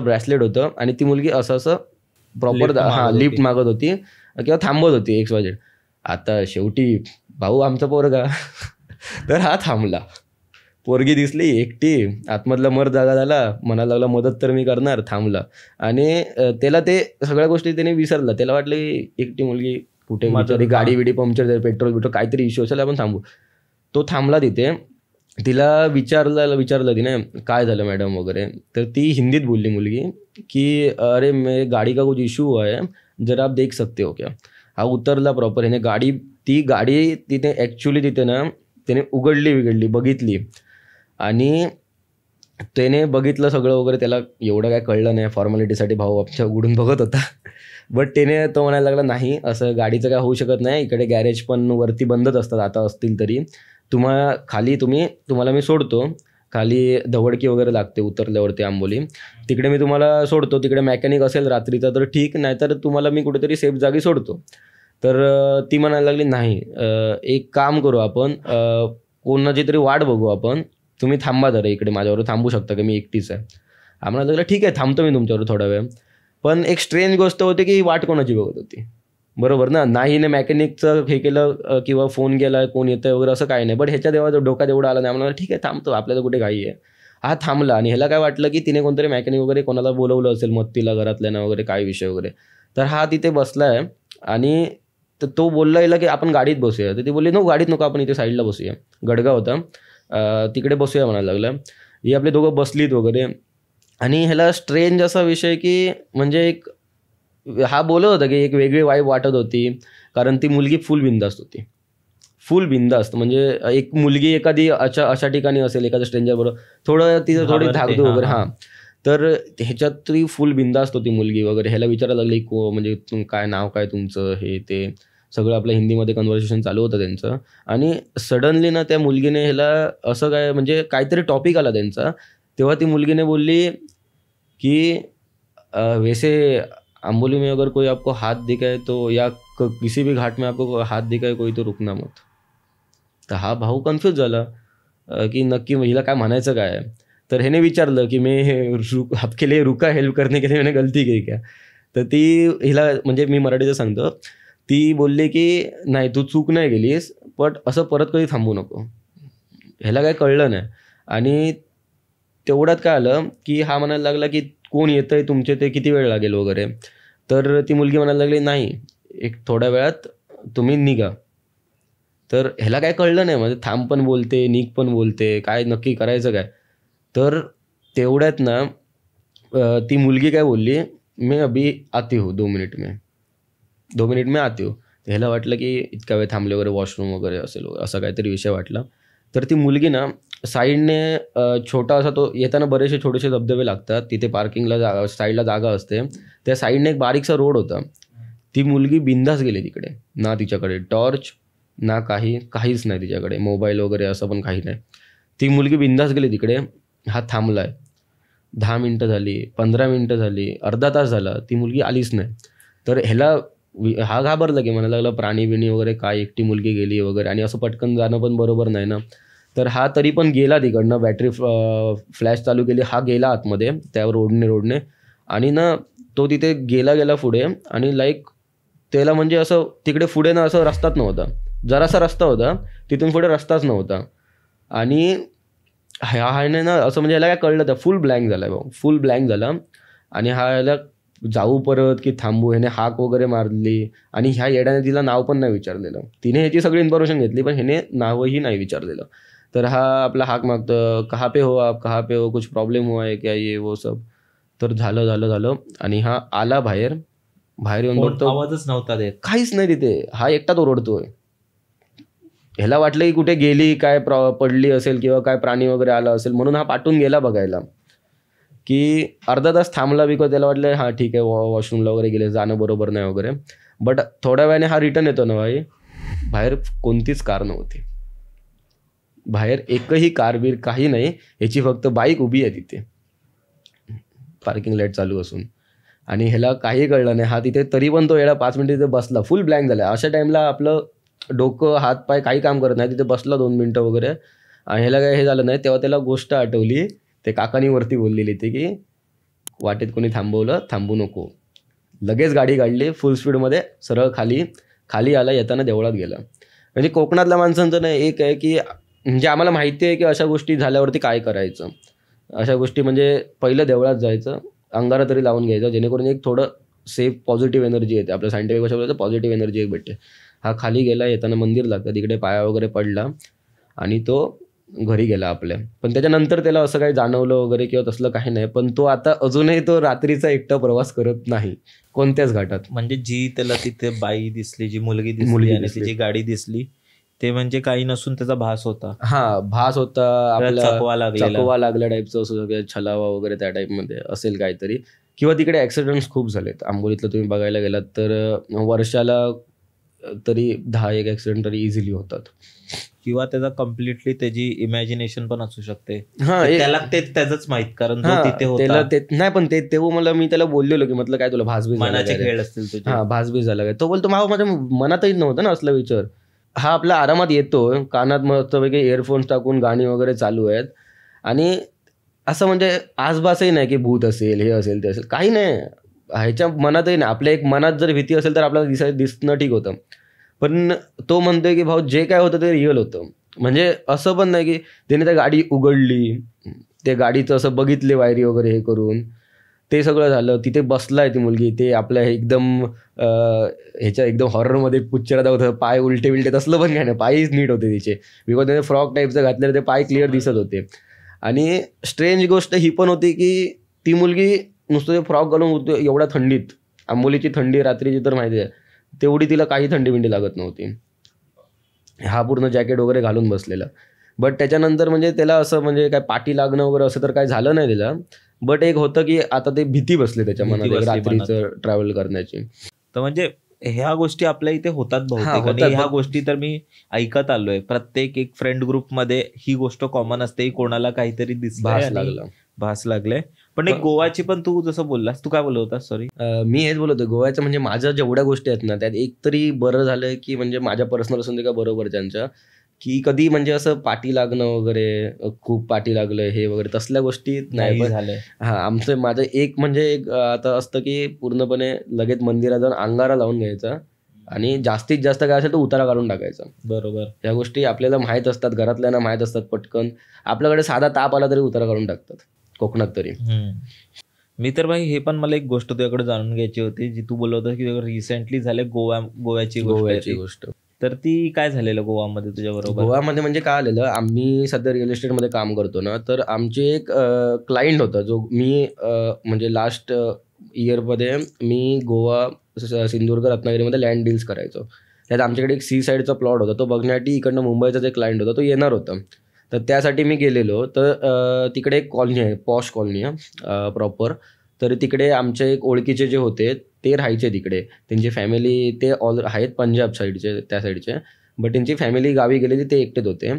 ब्रॅसलेट होतं आणि ती मुलगी असं प्रॉपर लिफ्ट मागत होती किंवा थांबत होती XYZ. आता शेवटी भाऊ आमचा पोरगा तर हा थांबला, पोरगी दिसली एकटी, आतमधला मर जागा झाला, म्हणायला लागला मदत तर मी करणार, थांबला. आणि त्याला ते सगळ्या गोष्टी त्याने विसरला, त्याला वाटलं एकटी मुलगी कुठे बिचारी, गाडी बिडी पंक्चर, पेट्रोल काहीतरी इश्यू असेल, आपण थांबू. तो थांबला तिथे, तिला विचारलं तिने काय झालं मॅडम वगैरे, तर ती हिंदीत बोलली मुलगी की अरे मैं गाडी का कुछ इशू हुआ है, जरा आप देख सकते हो क्या. हा उतरला प्रॉपर, ह्याने ती गाडी तिथे ॲक्च्युली तिथे ना त्याने उघडली बघितली आणि त्याने बघितलं सगळं वगैरे. त्याला एवढं काय कळलं नाही, फॉर्मॅलिटीसाठी भाऊ आमच्या उघडून बघत होता. बट त्याने तो म्हणायला लागला नाही असं गाडीचं काय होऊ शकत नाही, इकडे गॅरेज पण वरती बंदच असतात आता असतील तरी, तुम्हाला मी सोडतो, खाली दवडकी वगैरे लागते उतरल्यावरती आंबोली, तिकडे मी तुम्हाला सोडतो, तिकडे मेकॅनिक असेल रात्रीचा तर ठीक, नाहीतर तुम्हाला मी कुठेतरी सेफ जागी सोडतो. तर ती म्हणायला लागली नाही, एक काम करू आपण, कोणाची तरी वाट बघू आपण, तुम्ही थांबा जरा इकडे, माझ्यावर थांबू शकता का, मी एकटीच आहे. आम्हाला लागलं ठीक आहे थांबतो मी तुमच्यावर थोडा वेळ. पण एक स्ट्रेंज गोष्ट होती की वाट कोणाची बघत होती, बरोबर ना, नाही ने मेकॅनिकचं हे केलं किंवा फोन केला कोण येतं वगैरे असं काही नाही. बट ह्याच्या डोक्यात एवढं आलं नाही, आम्हाला ठीक आहे थांबतो, आपल्याला कुठे घाई आहे. हा थांबला आणि ह्याला काय वाटलं की तिने कोणतरी मेकॅनिक वगैरे कोणाला बोलवलं असेल मत्तीला घरातल्यानं वगैरे, काय विषय वगैरे. तर हा तिथे बसलाय आणि तर तो बोलला याला की आपण गाडीत बसूया, तर ती बोलली नो गाडीत नको, आपण इथे साईडला बसूया, गडगा होता तिकडे बसूया म्हणायला लागलं. ही आपले दोघं बसलीत वगैरे. आणि ह्याला स्ट्रेंज असा विषय की म्हणजे एक हा बोलत होता की एक वेगळी वाईब वाटत होती, कारण ती मुलगी फुल बिंदास्त होती, फुल बिंदास्त. म्हणजे एक मुलगी एखादी अशा ठिकाणी असेल एखाद्या स्ट्रेंजर बरोबर थोडं तिथं थोडी धाकधूक वगैरे, हां, तर ह्याच्यात तरी फुल बिंदास्त होती मुलगी वगैरे. ह्याला विचारायला लागली म्हणजे काय नाव काय तुमचं, हे ते सगळं आपल्या हिंदीमध्ये कन्व्हर्सेशन चालू होतं त्यांचं. आणि सडनली ना त्या मुलगीने ह्याला असं काय म्हणजे काहीतरी टॉपिक आला त्यांचा, तेव्हा ती मुलगीने बोलली की वैसे अम्बोली में अगर कोई आपको हाथ दिखाए तो या किसी भी घाट में आपको हाथ दिखाए कोई तो रुकना मत. तर हा भाऊ कन्फ्यूज झाला की नक्की हिला काय म्हणायचं काय आहे. तर ह्याने विचारलं की मी आपके लिए रुका हेल्प करने के लिए मैंने गलती की क्या. तर ती हिला म्हणजे मी मराठीचं सांगतो, ती बोलली की नाही तू चूक नाही गेलीस, बट असं परत कधी थांबू नको. ह्याला काय कळलं नाही. आणि तेवढ्यात काय आलं की हा म्हणायला लागला की कोण येतंय तुमचे, ते किती वेळ लागेल वगैरे. तर ती मुलगी म्हणायला लागली नाही एक थोड्या वेळात तुम्ही निघा. तर ह्याला काय कळलं नाही, म्हणजे थांब पण बोलते निघ पण बोलते, काय नक्की करायचं काय. तर तेवढ्यात ना ती मुलगी काय बोलली, मैं अभी आती हूँ 2 मिनिट में आती हूँ. ह्याला वाटलं की इतका वेळ थांबले वगैरे वॉशरूम वगैरे असेल असा काहीतरी विषय वाटला. तर ती मुलगी ना साईडने छोटा असा, तो येताना बरेचसे छोटेसे धबधबे लागतात तिथे, पार्किंगला साईडला जागा असते, त्या साईडने एक बारीकसा रोड होता. ती मुलगी बिंदास गेली तिकडे, ना तिच्याकडे टॉर्च ना काहीच नाही तिच्याकडे, मोबाईल वगैरे असं पण काही नाही. ती मुलगी बिंदास गेली तिकडे. हा थांबलाय, 10 मिनटं झाली, 15 मिनटं झाली, अर्धा तास झाला, ती मुलगी आलीच नाही. तर हा घाबरला की म्हणायला लागला प्राणी बिणी वगैरे काय, एकटी मुलगी गेली वगैरे, आणि असं पटकन जाणं पण बरोबर नाही ना. तर हा तरी पण गेला तिकडनं, बॅटरी फ्लॅश चालू केली, हा गेला आतमध्ये त्या रोडने. आणि ना तो तिथे गेला पुढे, आणि त्याला म्हणजे असं तिकडे पुढे ना असं रस्ताच नव्हता, जरासा रस्ता होता, तिथून पुढे रस्ताच नव्हता. आणि ह्याने ना असं म्हणजे याला काय कळलं तर फुल ब्लँक झाला भाऊ, फुल ब्लँक झाला. आणि याला जाऊ परत की थांबू, ह्याने हाक वगैरे मारली. आणि ह्या येड्याने तिला नाव पण नाही विचारलेलं, तिने ह्याची सगळी इन्फॉर्मेशन घेतली पण ह्याने नावही नाही विचारलेलं. तर हा आपला हाक मागतं, कहाँ पे हो आप, कहाँ पे हो, कुछ प्रॉब्लेम हुआ है क्या, ये वो सब. तर झालं. आणि हा आला बाहेर येऊन बघतो, आवाजच नव्हता देत, काहीच नाही तिथे. हा एकटाच ओरडतोय. ह्याला वाटलं की कुठे गेली, काय पडली असेल किंवा काय प्राणी वगैरे आला असेल, म्हणून हा पाठवून गेला बघायला. की अर्धा तास थांबला, बिकॉज त्याला वाटलं हां ठीक आहे वॉशरूमला वगैरे गेले, जाणं बरोबर नाही वगैरे. बट थोड्या वेळाने हा रिटर्न येतो ना भाई, बाहेर कोणतीच कार नव्हती, बाहेर एकही कारबीर काही नाही, याची फक्त बाईक उभी आहे तिथे. पार्किंग लाईट चालू असून, आणि ह्याला काही कळलं नाही. हा तिथे तरी पण तो येडा 5 मिनिटं तिथे बसला, फुल ब्लँक झाला. अशा टाईमला आपलं डोकं हात पाय काही काम करत नाही, तिथे बसला 2 मिनिटं वगैरे, आणि ह्याला काही हे झालं नाही. तेव्हा त्याला गोष्ट आठवली, ते काकानी वरती बोललेली ती की वाटेत कोणी थांबवलं, थांबू नको. लगेच गाडी काढली, फुल स्पीडमध्ये सरळ खाली आला, येताना देवळात गेला. म्हणजे कोकणातल्या माणसांचं नाही एक आहे की म्हणजे आम्हाला माहिती आहे की अशा गोष्टी झाल्यावरती काय करायचं. अशा गोष्टी म्हणजे पहिलं देवळात जायचं, अंगारा तरी लावून घ्यायचं, जेणेकरून एक थोडं सेफ पॉझिटिव्ह एनर्जी येते. आपल्या सायंटिफिक भाषा बोलतो पॉझिटिव्ह एनर्जी एक भेटते. हा खाली गेला, येताना मंदिर लागतं, तिकडे पाया वगैरे पडला आणि तो घरी गेला आपल्या. पण त्याच्यानंतर त्याला असं काही जाणवलं वगैरे किंवा तसलं काही नाही. पण तो आता अजूनही तो रात्रीचा एकटा प्रवास करत नाही कोणत्याच घाटात. म्हणजे जी त्याला तिथे बाई दिसली, जी मुलगी दिसली आणि तिची गाडी दिसली, ते म्हणजे काही नसून त्याचा भास होता. हा भास होता, आपला चकवा लागल्या टाईपचं असू शकते, छलावा वगैरे त्या टाईपमध्ये असेल काहीतरी. किंवा तिकडे ऍक्सिडेंट्स खूप झालेत आंबोलीतलं, तुम्ही बघायला गेलात तर वर्षाला तरी 10-1 ऍक्सिडेंट तरी इझिली होतात. किंवा त्याचा कम्प्लिटली त्याची इमॅजिनेशन पण असू शकते. हा, त्याला त्याच माहित, कारण तो तिथे होता. नाही, पण तेव्हा मी त्याला बोललेलो की म्हटलं काय तुला भासबीज मनाचे खेळ असतील तुझे. हा, भासबीज झाला काय. तो बोलतो माझ्या मनातही नव्हतं ना असला विचार. हा आपला आरामात येतो, कानात मस्तपैकी इयरफोन्स टाकून गाणी वगैरे चालू आहेत, आणि असं म्हणजे आसपासही नाही की भूत असेल, हे असेल, ते असेल, काही नाही. ह्याच्या मनातही नाही. आपल्या एक मनात जर भीती असेल तर आपल्याला दिसणं ठीक होतं. पण तो म्हणतोय की भाऊ जे काय होतं ते रिअल होतं. म्हणजे असं पण नाही की त्याने त्या गाडी उघडली, त्या गाडीचं असं बघितले वायरी वगैरे हे करून, ते सगळं झालं. तिथे बसलाय ती मुलगी, ते आपल्या एकदम ह्याच्या एकदम हॉररमध्ये पिक्चरात होतं, पाय उलटे बिलटे तसलं पण काय नाही, पायच नीट होते तिचे, बिकॉज त्याने फ्रॉक टाईपचं घातलेलं, ते पाय क्लिअर दिसत होते. आणि स्ट्रेंज गोष्ट ही पण होती की ती मुलगी नुसतं ते फ्रॉक घालून एवढ्या थंडीत, आंबोलीची थंडी रात्रीची तर माहिती आहे, तेवढी तिला काही थंडी बिंडी लागत नव्हती. हा पूर्ण जॅकेट वगैरे घालून बसलेला. बट त्याच्यानंतर म्हणजे त्याला असं म्हणजे काय पाठी लागणं वगैरे असं तर काय झालं नाही तिला. बट एक होतं की आता ते भीती बसली त्याच्या मनात रात्रीचं ट्रॅव्हल करण्याची. तर म्हणजे ह्या गोष्टी आपल्या इथे होतात बहुतेक, आणि ह्या गोष्टी तर मी ऐकत आलोय. प्रत्येक एक फ्रेंड ग्रुपमध्ये ही गोष्ट कॉमन असते, कोणाला काहीतरी दिसलं, भास लागले. पण एक गोवाची पण तू जसं बोललास, तू काय बोलत होतास? सॉरी, मी हेच बोलत होतो. गोव्याचं म्हणजे माझ्या जेवढ्या गोष्टी आहेत ना, त्यात एक तरी बरं झालं की म्हणजे माझ्या पर्सनल असून का बरोबर त्यांच्या, की कधी म्हणजे असं पाठी लागणं वगैरे, खूप पाठी लागलं हे वगैरे तसल्या गोष्टी नाही झालं. हा, माझं एक म्हणजे एक आता असतं की पूर्णपणे लगेच मंदिरात जाऊन अंगारा लावून घ्यायचा, आणि जास्तीत जास्त काय असेल तर उतारा काढून टाकायचा. बरोबर. या गोष्टी आपल्याला माहीत असतात, घरातल्यांना माहीत असतात पटकन. आपल्याकडे साधा ताप आला तरी उतारा काढून टाकतात कोकणात तरी. मी तर भाई, हे पण मला एक गोष्ट तुझ्याकडे जाणून घ्यायची होती, जी तू बोलत होता की रिसेंटली झाले गोव्याची गोष्ट. तर ती काय झालेलं गोवामध्ये तुझ्या बरोबर? गोवामध्ये म्हणजे काय आलेलं, आम्ही सध्या रिअल इस्टेटमध्ये काम करतो ना, तर आमचे एक क्लायंट होता, जो मी म्हणजे लास्ट इयरमध्ये मी गोवा, सिंधुदुर्ग, रत्नागिरीमध्ये लँड डील्स करायचो. त्यात आमच्याकडे एक सी साईडचा प्लॉट होता, तो बघण्यासाठी इकडनं मुंबईचा जे क्लायंट होता तो येणार होता. तर त्यासाठी मी गेलेलो. तर तिकडे एक कॉलनी आहे, पॉश कॉलनी आहे प्रॉपर. तर तिकडे आमचे एक ओळखीचे जे होते ते राहायचे तिकडे. त्यांची फॅमिली ते आहेत पंजाब साईडचे, त्या साईडचे, बट त्यांची फॅमिली गावी गेलेली, ते एकटेच होते.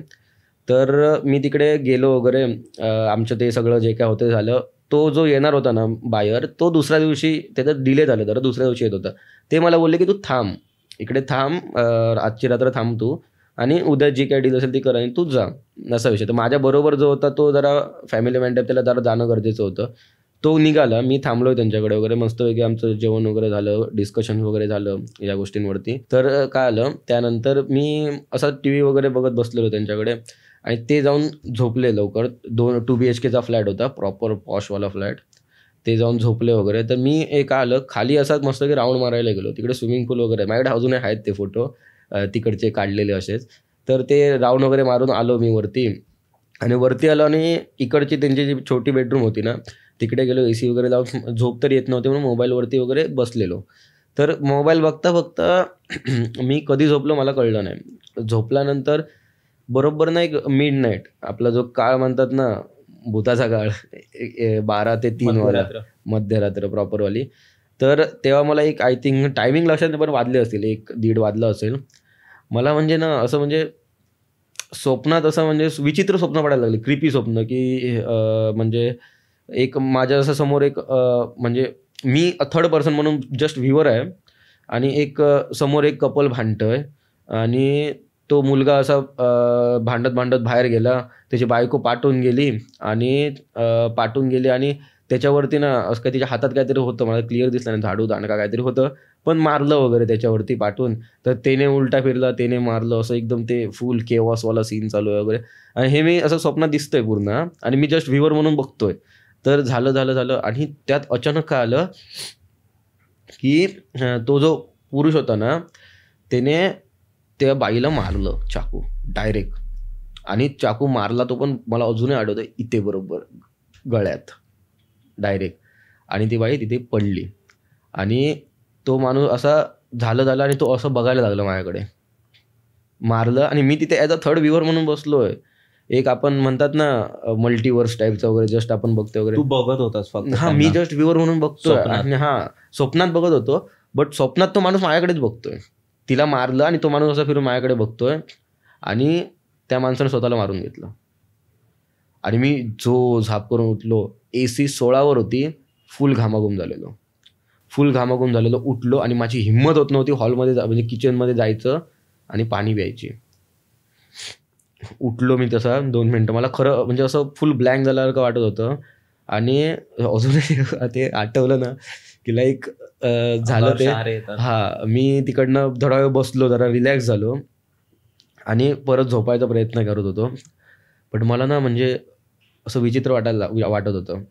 तर मी तिकडे गेलो वगैरे, आमचं ते सगळं जे काय होतं झालं. तो जो येणार होता ना बायर, तो दुसऱ्या दिवशी त्याचं डिले झालं, तर दुसऱ्या दिवशी येत होता. ते मला बोलले की तू थांब, इकडे थांब, आजची रात्र थांब तू, आणि उद्या जी काही डील असेल ती कर आणि तू जा, असा विषय. तर माझ्याबरोबर जो होता तो जरा फॅमिली मॅन टाईप, त्याला जरा जाणं गरजेचं होतं. तो निघाला, मी थांबलोय त्यांच्याकडे वगैरे, मस्तपैकी आमचं जेवण वगैरे झालं, डिस्कशन वगैरे झालं या गोष्टींवरती. तर काय आलं, त्यानंतर मी असा TV वगैरे बघत बसलेलो त्यांच्याकडे, आणि ते जाऊन झोपले लवकर. 2 BHKचा फ्लॅट होता, प्रॉपर पॉशवाला फ्लॅट. ते जाऊन झोपले वगैरे. तर मी एक आलं खाली, असाच मस्तपैकी राऊंड मारायला गेलो. तिकडे स्विमिंग पूल वगैरे, माझ्याकडे अजूनही आहेत ते फोटो तिकडचे काढलेले असेच. तर ते राऊंड वगैरे मारून आलो मी वरती, आणि वरती आलो आणि इकडची त्यांची जी छोटी बेडरूम होती ना, तिकडे गेलो. AC वगैरे लावून, झोप तर येत नव्हती म्हणून मोबाईलवरती वगैरे बसलेलो. तर मोबाईल बघता बघता मी कधी झोपलो मला कळलं नाही. झोपल्यानंतर बरोबर ना एक मिड नाईट, आपला जो काळ म्हणतात ना भूताचा काळ, 12 ते 3 वाला, मध्यरात्र प्रॉपरवाली. तर तेव्हा मला एक आय थिंक टायमिंग लक्षात नाही, पण वाजले असतील 1-1:30 वाजलं असेल मला. म्हणजे ना असं म्हणजे स्वप्नात असं म्हणजे विचित्र स्वप्न पडायला लागले, क्रिपी स्वप्न, की म्हणजे एक माझ्या असं समोर एक म्हणजे मी थर्ड पर्सन म्हणून जस्ट व्ह्युअर आहे आणि एक समोर एक कपल भांडतोय आणि तो मुलगा असा भांडत भांडत बाहेर गेला, त्याची बायको पाठवून गेली आणि त्याच्यावरती ना असं काही तिच्या हातात काहीतरी होतं, मला क्लिअर दिसलं नाही, झाडू दांडका काहीतरी होतं, पण मारलं वगैरे त्याच्यावरती पाठवून. तर त्याने उलटा फिरला, त्याने मारलं, असं एकदम ते फुल केओसवाला सीन चालू आहे वगैरे. आणि हे मी असं स्वप्नात दिसतंय पूर्ण आणि मी जस्ट व्ह्युअर म्हणून बघतोय. तर झालं आणि त्यात अचानक काय आलं की तो जो पुरुष होता ना त्याने त्या बाईला मारलं चाकू डायरेक्ट. आणि चाकू मारला तो पण मला अजूनही आठवतं, इथे बरोबर गळ्यात डायरेक्ट. आणि ती बाई तिथे पडली आणि तो माणूस असा झालं आणि तो असं बघायला लागला माझ्याकडे, मारलं. आणि मी तिथे ॲज अ थर्ड व्ह्युअर म्हणून बसलोय. एक आपण म्हणतात ना मल्टीवर्स टाईपचं वगैरे, जस्ट आपण बघतो वगैरे. तू बघत होतास फक्त? हा, मी जस्ट व्ह्युअर म्हणून बघतोय. स्वप्नात? आणि हा, स्वप्नात बघत होतो, बट स्वप्नात तो माणूस माझ्याकडेच बघतोय. तिला मारलं आणि तो माणूस असा फिरून माझ्याकडे बघतोय आणि त्या माणसाने स्वतःला मारून घेतलं. आणि मी जो झाप करून उठलो, AC 16वर होती, फुल घामाघूम झालेलो, उठलो आणि माझी हिंमत होत नव्हती हॉलमध्ये म्हणजे किचनमध्ये जायचं आणि पाणी प्यायची. उठलो मी तसा 2 मिनटं, मला खरं म्हणजे असं फुल ब्लँक झाल्यासारखं वाटत होतं. आणि अजूनही ते आठवलं ना की लाईक झालं ते. हा, मी तिकडनं थोडा वेळ बसलो, जरा रिलॅक्स झालो आणि परत झोपायचा प्रयत्न करत होतो. पण मला ना म्हणजे असं विचित्र वाटत होतं.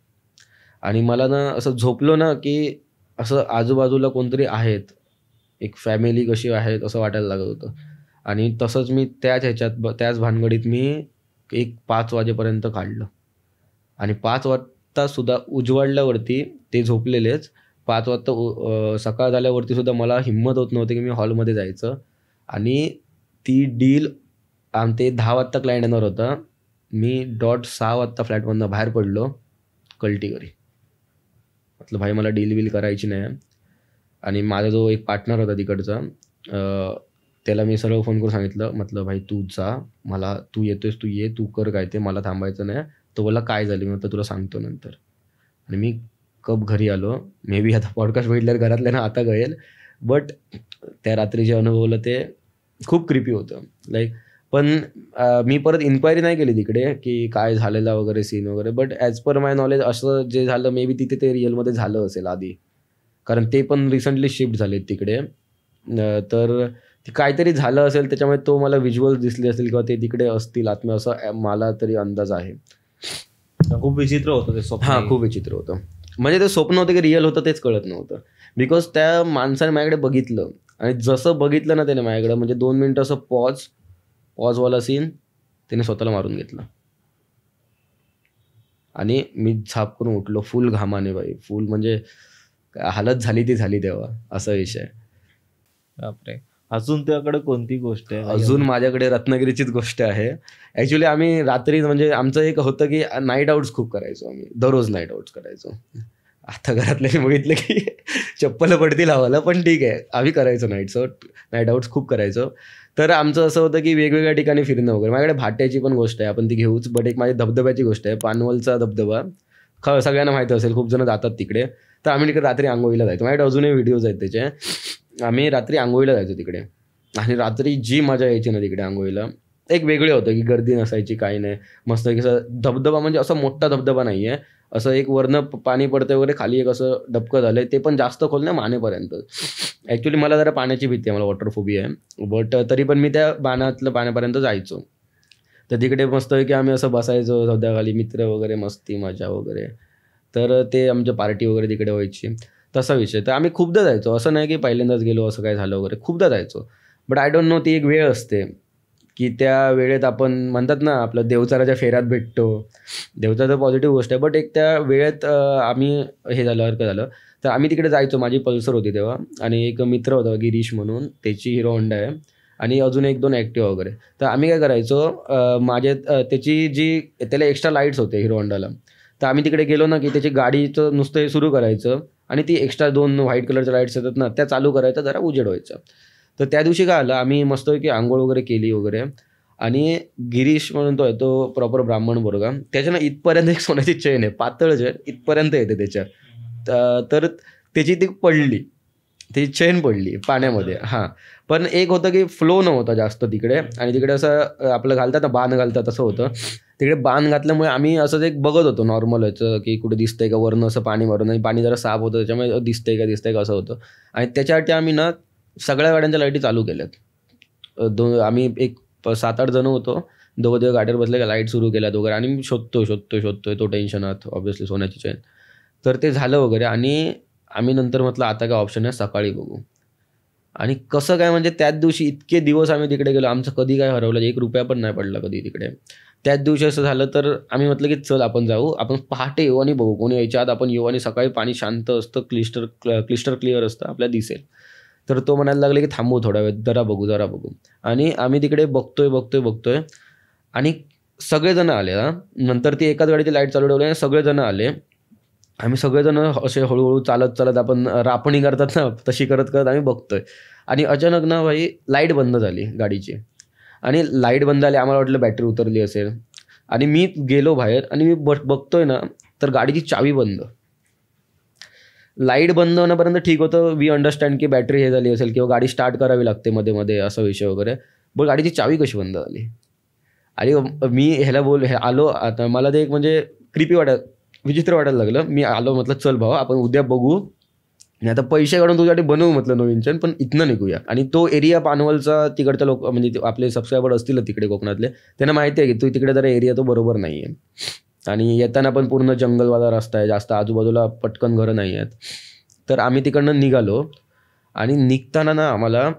आणि मला ना असं झोपलो ना की असं आजूबाजूला कोणतरी आहेत, एक फॅमिली कशी आहेत असं वाटायला लागत होतं. आणि तसंच मी त्याच भानगडीत मी एक 5 वाजेपर्यंत काढलं. आणि 5 वाजता सुद्धा उजवाडल्यावरती ते झोपलेलेच. 5 वाजता सकाळ झाल्यावरती सुद्धा मला हिंमत होत नव्हती की मी हॉलमध्ये जायचं. आणि ती डील ते 10 वाजता क्लायंट येणार होता. मी डॉट 6 वाजता फ्लॅटमधनं बाहेर पडलो कल्टी घरी. म्हटलं भाई मला डील करायची नाही. आणि माझा जो एक पार्टनर होता तिकडचा, त्याला मी सर्व फोन करून सांगितलं, म्हटलं भाई तू जा, मला तू येतोयस तू ये, तू कर काय ते, मला थांबायचं नाही. तो बोलला काय झाली, मी म्हटलं तुला सांगतो नंतर. आणि मी कप घरी आलो. मे बी आता पॉडकास्ट बघितल्यावर घरातल्या ना आता कळेल, बट त्या रात्री जे अनुभवलं ते खूप क्रिपी होतं लाईक. पण मी परत इन्क्वायरी नाही केली तिकडे की काय झालेला वगैरे सीन वगैरे. But as per my knowledge असं जे झालं मे बी तिथे ते रिअलमध्ये झालं असेल आधी, कारण ते पण रिसेंटली शिफ्ट झालेत तिकडे. तर काहीतरी झालं असेल त्याच्यामुळे तो मला व्हिज्युअल्स दिसले असतील किंवा ते तिकडे असतील आत्म्या, असं मला तरी अंदाज आहे. खूप विचित्र होतं ते स्वप्न. हां, खूप विचित्र होतं. म्हणजे ते स्वप्न होतं की रिअल होतं तेच कळत नव्हतं. बिकॉज त्या माणसाने माझ्याकडे बघितलं आणि जसं बघितलं ना त्याने माझ्याकडे, म्हणजे 2 मिनटं असं पॉजवाला सीन, त्याने स्वतःला मारून घेतलं. आणि मी झाप करून उठलो फुल घामाने बाई, फुल म्हणजे हालत झाली ती झाली तेव्हा, असा विषय. बापरे. अजून त्याकडे कोणती गोष्ट आहे? अजून माझ्याकडे रत्नागिरीचीच गोष्ट आहे. ॲक्च्युली आम्ही रात्री म्हणजे आमचं एक होतं की नाईट आउट्स खूप करायचो आम्ही, दररोज नाईट आउट्स करायचो. आता घरातल्याने बघितलं की चप्पल पडतील हवाला, पण ठीक आहे, आम्ही करायचो नाईट आउट्स खूप करायचो. तर आमचं असं होतं की वेगवेगळ्या ठिकाणी फिरणं वगैरे. माझ्याकडे भाट्याची पण गोष्ट आहे, आपण ती घेऊच. बट एक माझी धबधब्याची गोष्ट आहे, पानवलचा धबधबा. सगळ्यांना माहिती असेल, खूप जण जातात तिकडे. तर आम्ही तिकडे रात्री आंघोळीला जायचो. माझ्याकडे अजूनही व्हिडिओज आहेत त्याचे. आम्ही रात्री आंघोळीला जायचो तिकडे आणि रात्री जी मजा यायची ना तिकडे आंघोळीला, एक वेगळे होतं की गर्दी नसायची, काही नाही, मस्त की असं धबधबा, म्हणजे असं मोठा धबधबा नाही आहे, असं एक वरनं पाणी पडतं वगैरे, खाली एक असं डबकं झालं, ते पण जास्त खोल नाही, मानेपर्यंत. ॲक्च्युली मला जरा पाण्याची भीती आहे, मला वॉटरफोबिया आहे, बट तरी पण मी त्या पाण्यापर्यंत जायचो. तर तिकडे मस्त की आम्ही असं बसायचो धबधब्याखाली, मित्र वगैरे, मस्ती मजा वगैरे. तर ते आमच्या पार्टी वगैरे तिकडे व्हायची, तसा विषय. तर आम्ही खूपदा जायचो, असं नाही की पहिल्यांदाच गेलो असं काय झालं वगैरे, खूपदा जायचो. बट आय डोंट नो, ती एक वेळ असते की त्या वेळेत आपण म्हणतात ना आपलं देवचाराच्या फेऱ्यात भेटतो. देवचार तर पॉझिटिव्ह गोष्ट आहे, बट एक त्या वेळेत आम्ही हे झालं तर आम्ही तिकडे जायचो. माझी पल्सर होती तेव्हा आणि एक मित्र होता गिरीश म्हणून, त्याची हिरो होंडा आहे आणि अजून 1-2 ॲक्टिवा वगैरे. तर आम्ही काय करायचो, त्याची जी त्याला एक्स्ट्रा लाईट्स होते हिरो होंडाला, तर आम्ही तिकडे गेलो ना की त्याची गाडीचं नुसतं हे सुरू करायचं आणि ती एक्स्ट्रा 2 व्हाईट कलरच्या लाईट्स येतात ना, त्या चालू करायचं, जरा उजेड व्हायचं. तर त्या दिवशी काय आलं, आम्ही मस्त की आंघोळ वगैरे केली वगैरे आणि गिरीश म्हणून तो आहे, तो प्रॉपर ब्राह्मण बोरगा. त्याच्या ना इथपर्यंत एक सोन्याची चेन आहे, पातळ चेन इथपर्यंत येते त्याच्या. तर त्याची ती पडली, ती चेन पडली पाण्यामध्ये. हां, पण एक होतं की फ्लो नव्हता जास्त तिकडे, आणि तिकडे असं आपलं घालतात ना, बाण घालतात तसं होतं. तिकडे बाण घातल्यामुळे आम्ही असंच एक बघत होतो नॉर्मल याचं, की कुठे दिसतंय का वरनं असं पाणी मारून, आणि पाणी जरा साफ होतं त्याच्यामुळे दिसतंय का असं होतं. आणि त्याच्यासाठी आम्ही ना सगळ्या गाड्यांच्या लाईटी चालू केल्यात. आम्ही एक 7-8 जण होतो, दोघं गाडीवर बसले, लाईट सुरू केल्यात वगैरे, आणि मी शोधतोय तो टेन्शनात ऑब्व्हियसली सोन्याची चेन. तर ते झालं वगैरे, आणि आम्ही नंतर म्हटलं आता काय ऑप्शन आहे, सकाळी बघू. आणि कसं काय म्हणजे त्याच दिवशी इतके दिवस आम्ही तिकडे गेलो, आमचं कधी काय हरवलं, 1 रुपया पण नाही पडला कधी तिकडे. त्याच दिवशी असं झालं, तर आम्ही म्हटलं की चल आपण जाऊ, आपण पहाटे येऊ आणि बघू, कोणी यायच्या आत आपण येऊ, आणि सकाळी पाणी शांत असतं, क्लिस्टर क्लिअर असतं, आपल्याला दिसेल. तर तो म्हणायला लागला की थांबू थोडा वेळ, जरा बघू. आणि आम्ही तिकडे बघतोय, आणि सगळेजण आले. नंतर ती एकाच गाडीची लाईट चालू ठेवली आणि सगळेजण आले. आम्ही सगळेजण असे हळूहळू चालत आपण रापणी करतात ना, तशी करत आम्ही बघतोय. आणि अचानक ना भाई लाईट बंद झाली गाडीची, आणि लाईट बंद झाली, आम्हाला वाटलं बॅटरी उतरली असेल. आणि मी गेलो बाहेर, आणि मी बघतोय ना, तर गाडीची चावी बंद. लाईट बंद होण्यापर्यंत ठीक होतं, वी अंडरस्टँड की बॅटरी हे झाली असेल किंवा गाडी स्टार्ट करावी लागते मध्ये असा विषय वगैरे. पण गाडीची चावी कशी बंद झाली. आणि मी ह्याला आलो. आता मला ते एक म्हणजे विचित्र वाटायला लागलं. मी आलो, म्हटलं चल भावा आपण उद्या बघू, आणि आता पैसे काढून तुझ्यासाठी बनवू म्हटलं नवीन चेन, पण इथनं निघूया. आणि तो एरिया पानवलचा तिकडचा लोक म्हणजे आपले सबस्क्रायबर असतील तिकडे कोकणातले, त्यांना माहिती आहे की तू तिकडे जरा एरिया तो बरोबर नाही आहे. आणि येताना पण पूर्ण जंगलवाला रस्ता आहे, जास्त आजूबाजूला पटकन घरं नाही आहेत. तर आम्ही तिकडनं निघालो, आणि निघताना ना आम्हाला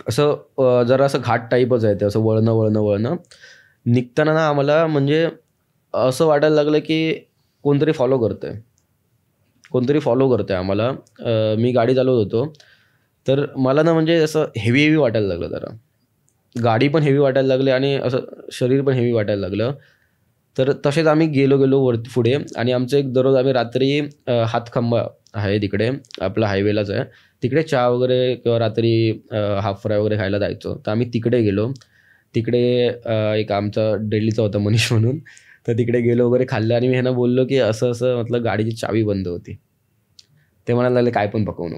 असं जरा असं घाट टाईपच आहे ते, असं वळणं निघताना ना आम्हाला म्हणजे असं वाटायला लागलं की कोणतरी फॉलो करतंय आम्हाला. मी गाडी चालवत होतो, तर मला ना म्हणजे असं हेवी वाटायला लागलं, जरा गाडी पण हेवी वाटायला लागली आणि असं शरीर पण हेवी वाटायला लागलं. तर तसेच आम्ही गेलो वरती पुढे, आणि आमचं एक दररोज आम्ही रात्री हातखंबा आहे तिकडे, आपला हायवेलाच आहे, तिकडे चहा वगैरे किंवा रात्री हाफ फ्राय वगैरे खायला जायचो. तर आम्ही तिकडे गेलो. तिकडे एक आमचा दिल्लीचा होता मनीष म्हणून, तर तिकडे गेलो वगैरे, खाल्लं, आणि मी ह्यांना बोललो की असं म्हटलं गाडीची चावी बंद होती. ते म्हणायला लागले काय पण पकवू